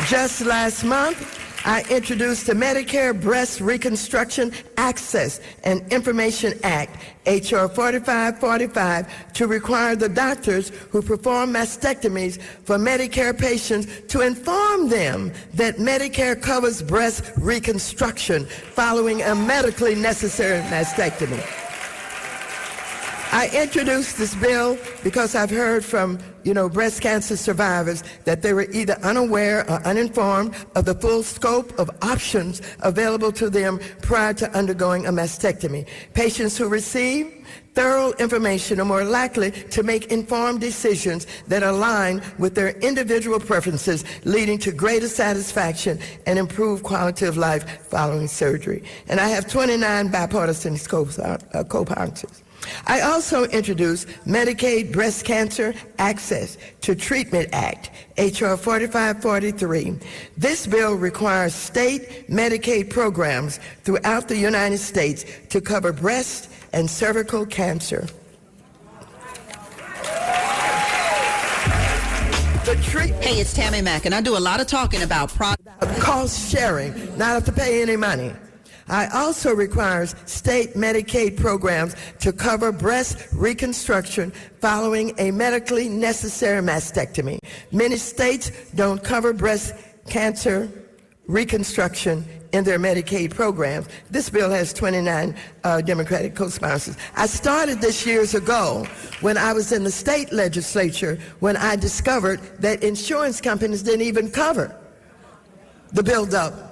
Just last month, I introduced the Medicare Breast Reconstruction Access and Information Act, H.R. 4545, to require the doctors who perform mastectomies for Medicare patients to inform them that Medicare covers breast reconstruction following a medically necessary mastectomy. I introduced this bill because I've heard from, breast cancer survivors that they were either unaware or uninformed of the full scope of options available to them prior to undergoing a mastectomy. Patients who receive thorough information are more likely to make informed decisions that align with their individual preferences, leading to greater satisfaction and improved quality of life following surgery. And I have 29 bipartisan co-sponsors. I also introduced Medicaid Breast Cancer Access to Treatment Act, H.R. 4543. This bill requires state Medicaid programs throughout the United States to cover breast and cervical cancer. The treatment. Hey, it's Tammy Mack, and I do a lot of talking about Cost sharing, not have to pay any money. I also requires state Medicaid programs to cover breast reconstruction following a medically necessary mastectomy. Many states don't cover breast cancer reconstruction in their Medicaid programs. This bill has 29 Democratic co-sponsors. I started this years ago when I was in the state legislature when I discovered that insurance companies didn't even cover the buildup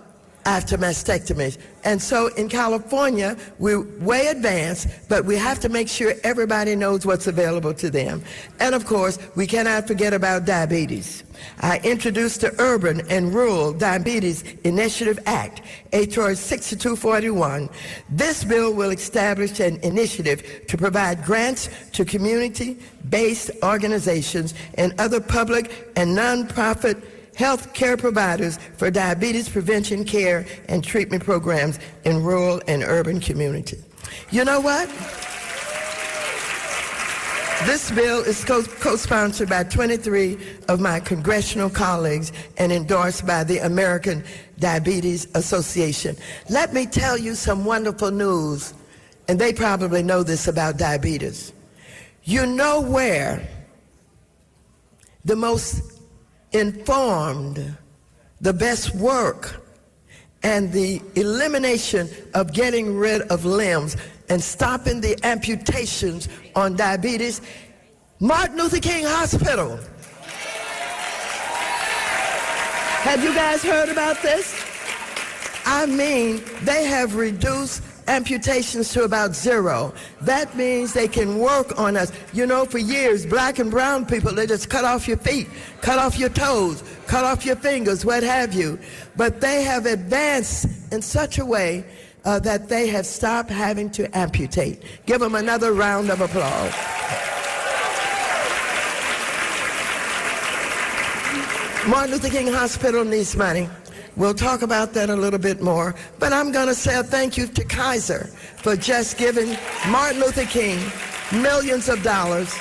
after mastectomies. And so in California, we're way advanced, but we have to make sure everybody knows what's available to them. And of course, we cannot forget about diabetes. I introduced the Urban and Rural Diabetes Initiative Act, H.R. 6241. This bill will establish an initiative to provide grants to community-based organizations and other public and nonprofit health care providers for diabetes prevention care and treatment programs in rural and urban communities. You know what? This bill is co-sponsored by 23 of my congressional colleagues and endorsed by the American Diabetes Association. Let me tell you some wonderful news, and they probably know this about diabetes. You know where the most informed, the best work, and the elimination of getting rid of limbs and stopping the amputations on diabetes? Martin Luther King Hospital. Have you guys heard about this? I mean, they have reduced amputations to about zero. That means they can work on us. You know, for years, black and brown people, they just cut off your feet, cut off your toes, cut off your fingers, what have you. But they have advanced in such a way that they have stopped having to amputate. Give them another round of applause. Martin Luther King Hospital needs money. We'll talk about that a little bit more. But I'm going to say a thank you to Kaiser for just giving Martin Luther King millions of dollars.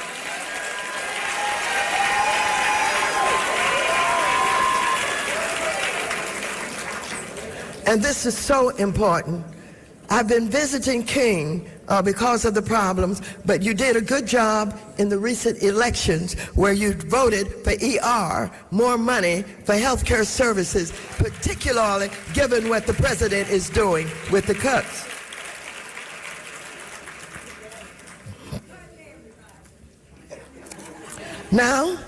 And this is so important. I've been visiting King because of the problems, but you did a good job in the recent elections where you voted for ER, more money for health care services, particularly given what the president is doing with the cuts. Now,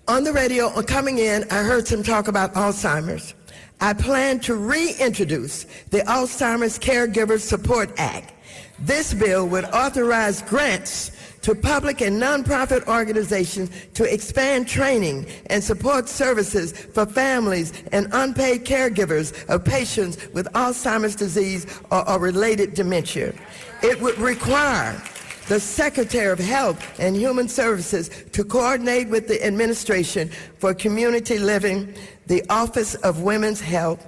on the radio, coming in, I heard some talk about Alzheimer's. I plan to reintroduce the Alzheimer's Caregiver Support Act. This bill would authorize grants to public and nonprofit organizations to expand training and support services for families and unpaid caregivers of patients with Alzheimer's disease or related dementia. It would require the Secretary of Health and Human Services to coordinate with the Administration for Community Living, the Office of Women's Health,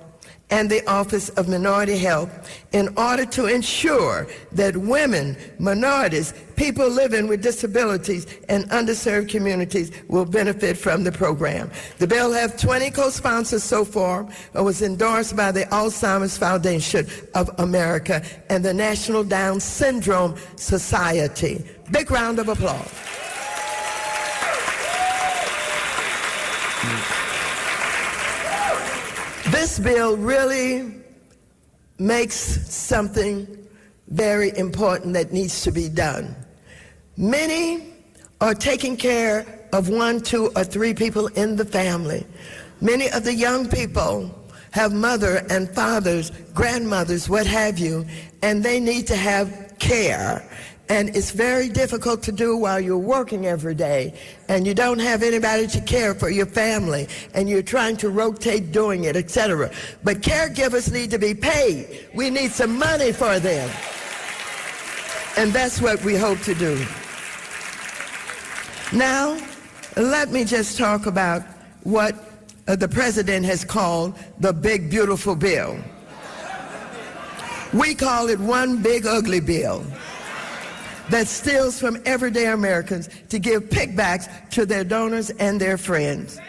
and the Office of Minority Health in order to ensure that women, minorities, people living with disabilities, and underserved communities will benefit from the program. The bill has 20 co-sponsors so far and was endorsed by the Alzheimer's Foundation of America and the National Down Syndrome Society. Big round of applause. This bill really makes something very important that needs to be done. Many are taking care of 1, 2, or 3 people in the family. Many of the young people have mother and fathers, grandmothers, what have you, and they need to have care. And it's very difficult to do while you're working every day and you don't have anybody to care for your family and you're trying to rotate doing it, etc. But caregivers need to be paid. We need some money for them. And that's what we hope to do. Now, let me just talk about what the president has called the big, beautiful bill. We call it one big, ugly bill. that steals from everyday Americans to give kickbacks to their donors and their friends.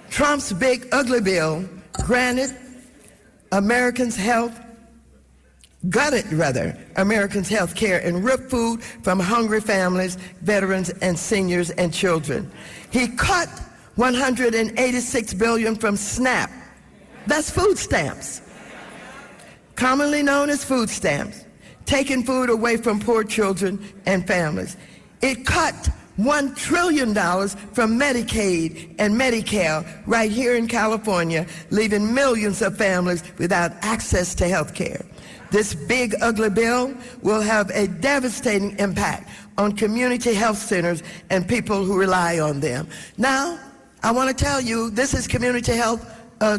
Trump's big ugly bill gutted Americans' health care and ripped food from hungry families, veterans, and seniors and children. He cut $186 billion from SNAP. That's food stamps, commonly known as food stamps, taking food away from poor children and families. It cut $1 trillion from Medicaid and Medicare right here in California, leaving millions of families without access to health care. This big, ugly bill will have a devastating impact on community health centers and people who rely on them. Now, I want to tell you, this is Community Health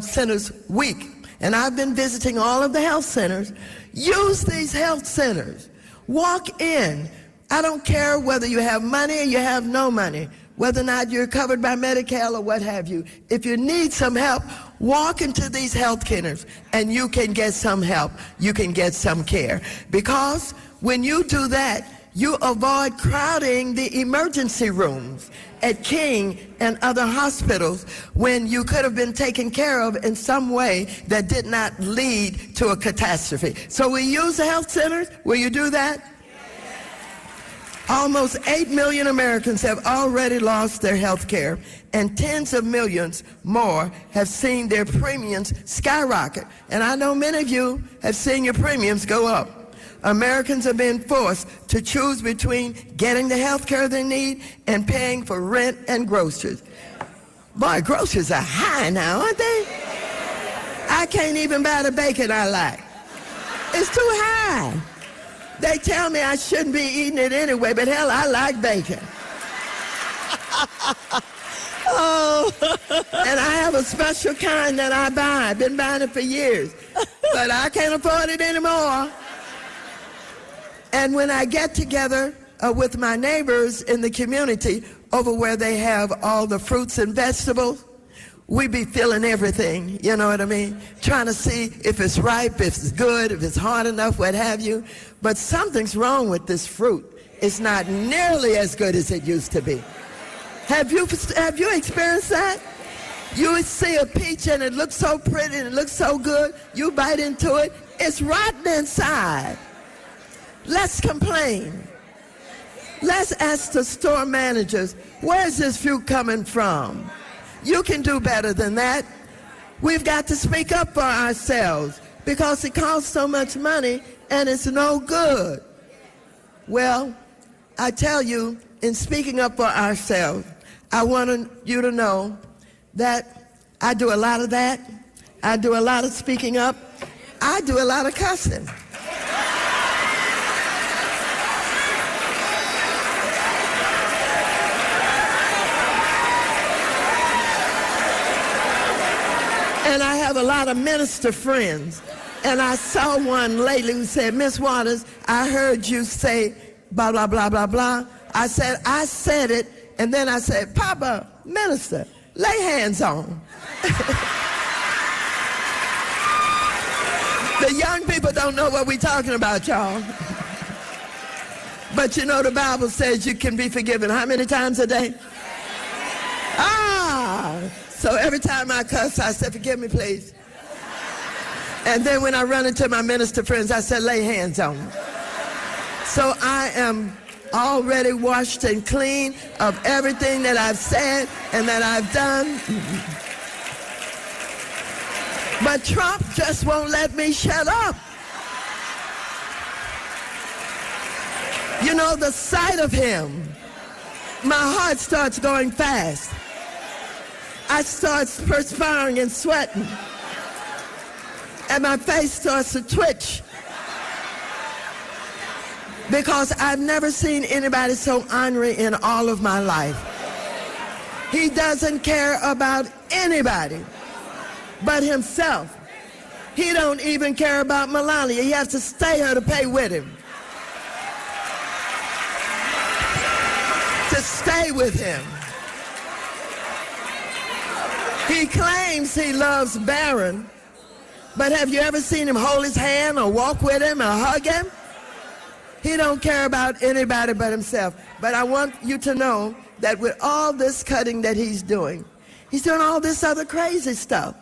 Centers Week, and I've been visiting all of the health centers. Use these health centers. Walk in. I don't care whether you have money or you have no money, whether or not you're covered by Medicare or what have you. If you need some help, walk into these health centers and you can get some help. You can get some care. Because when you do that, you avoid crowding the emergency rooms at King and other hospitals when you could have been taken care of in some way that did not lead to a catastrophe. So we use the health centers. Will you do that? Almost 8 million Americans have already lost their health care, and tens of millions more have seen their premiums skyrocket. And I know many of you have seen your premiums go up. Americans are being forced to choose between getting the health care they need and paying for rent and groceries. Boy, groceries are high now, aren't they? I can't even buy the bacon I like. It's too high. They tell me I shouldn't be eating it anyway, but hell, I like bacon. Oh, and I have a special kind that I buy. I've been buying it for years, but I can't afford it anymore. And when I get together with my neighbors in the community over where they have all the fruits and vegetables, we be feeling everything, you know what I mean? Trying to see if it's ripe, if it's good, if it's hard enough, what have you. But something's wrong with this fruit. It's not nearly as good as it used to be. Have you experienced that? You see a peach and it looks so pretty and it looks so good. You bite into it, it's rotten inside. Let's complain. Let's ask the store managers, where's this fruit coming from? You can do better than that. We've got to speak up for ourselves because it costs so much money and it's no good. Well, I tell you, in speaking up for ourselves, I want you to know that I do a lot of that. I do a lot of speaking up. I do a lot of cussing. And I have a lot of minister friends. And I saw one lately who said, Miss Waters, I heard you say blah, blah, blah, blah, blah. I said it, and then I said, Papa, minister, lay hands on him. The young people don't know what we're talking about, y'all. But you know the Bible says you can be forgiven how many times a day? So every time I cuss, I say, forgive me, please. And then when I run into my minister friends, I say, lay hands on them. So I am already washed and clean of everything that I've said and that I've done. But Trump just won't let me shut up. You know, the sight of him, my heart starts going fast. I start perspiring and sweating. And my face starts to twitch. Because I've never seen anybody so ornery in all of my life. He doesn't care about anybody but himself. He don't even care about Melania. He has to stay here to pay with him. To stay with him. He claims he loves Barron, but have you ever seen him hold his hand or walk with him or hug him? He don't care about anybody but himself. But I want you to know that with all this cutting that he's doing all this other crazy stuff.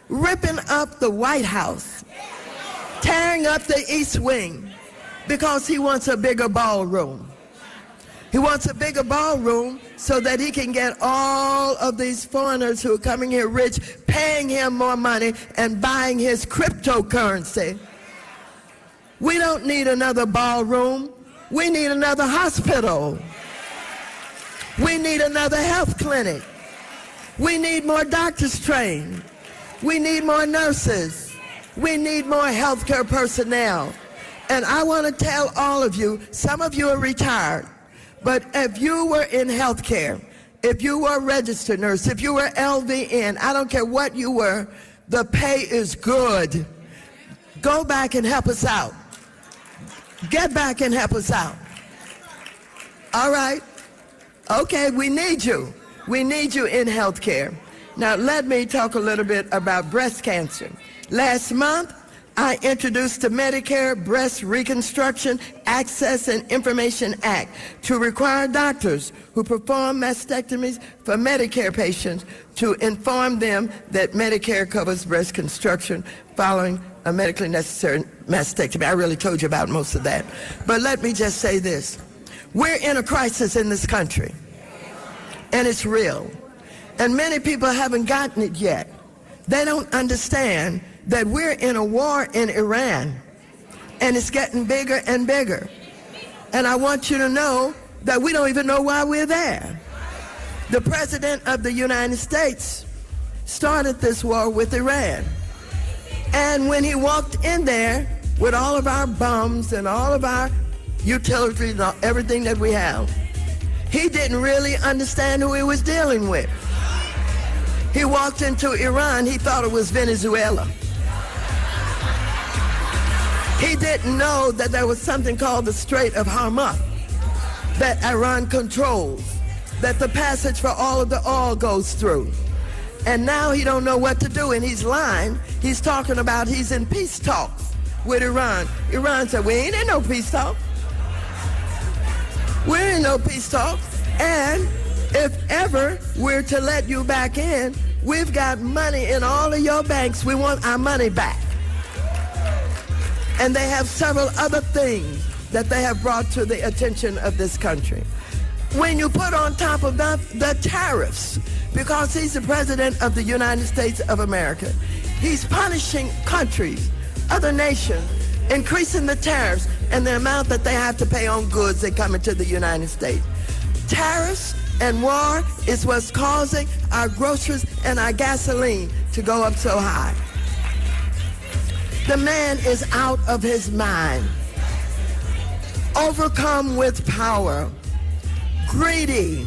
Ripping up the White House, tearing up the East Wing, because he wants a bigger ballroom. He wants a bigger ballroom so that he can get all of these foreigners who are coming here rich, paying him more money and buying his cryptocurrency. We don't need another ballroom. We need another hospital. We need another health clinic. We need more doctors trained. We need more nurses. We need more healthcare personnel. And I want to tell all of you, some of you are retired, but if you were in healthcare, if you were a registered nurse, if you were LVN, I don't care what you were, the pay is good. Go back and help us out. Get back and help us out. All right? Okay, we need you. We need you in healthcare. Now, let me talk a little bit about breast cancer. Last month, I introduced the Medicare Breast Reconstruction Access and Information Act to require doctors who perform mastectomies for Medicare patients to inform them that Medicare covers breast reconstruction following a medically necessary mastectomy. I really told you about most of that. But let me just say this. We're in a crisis in this country, and it's real. And many people haven't gotten it yet. They don't understand that we're in a war in Iran, and it's getting bigger and bigger. And I want you to know that we don't even know why we're there. The President of the United States started this war with Iran. And when he walked in there with all of our bombs and all of our utilities and everything that we have, he didn't really understand who he was dealing with. He walked into Iran, he thought it was Venezuela. He didn't know that there was something called the Strait of Hormuz that Iran controls, that the passage for all of the oil goes through. And now he don't know what to do, and he's lying. He's talking about he's in peace talks with Iran. Iran said, we ain't in no peace talks. We're in no peace talks. And if ever we're to let you back in, we've got money in all of your banks. We want our money back. And they have several other things that they have brought to the attention of this country. When you put on top of that the tariffs, because he's the President of the United States of America, he's punishing countries, other nations, increasing the tariffs and the amount that they have to pay on goods that come into the United States. Tariffs and war is what's causing our groceries and our gasoline to go up so high. The man is out of his mind, overcome with power, greedy,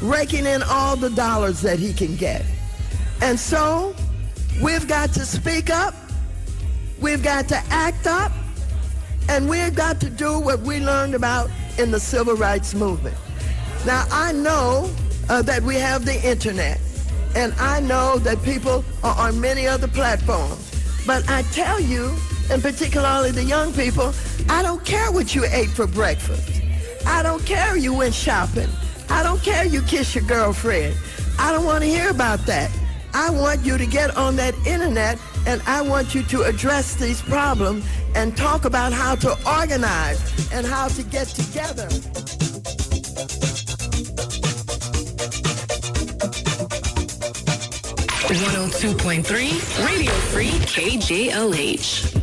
raking in all the dollars that he can get. And so we've got to speak up, we've got to act up, and we've got to do what we learned about in the civil rights movement. Now, I know that we have the internet, and I know that people are on many other platforms. But I tell you, and particularly the young people, I don't care what you ate for breakfast. I don't care you went shopping. I don't care you kissed your girlfriend. I don't want to hear about that. I want you to get on that internet, and I want you to address these problems and talk about how to organize and how to get together. 102.3 Radio Free KJLH.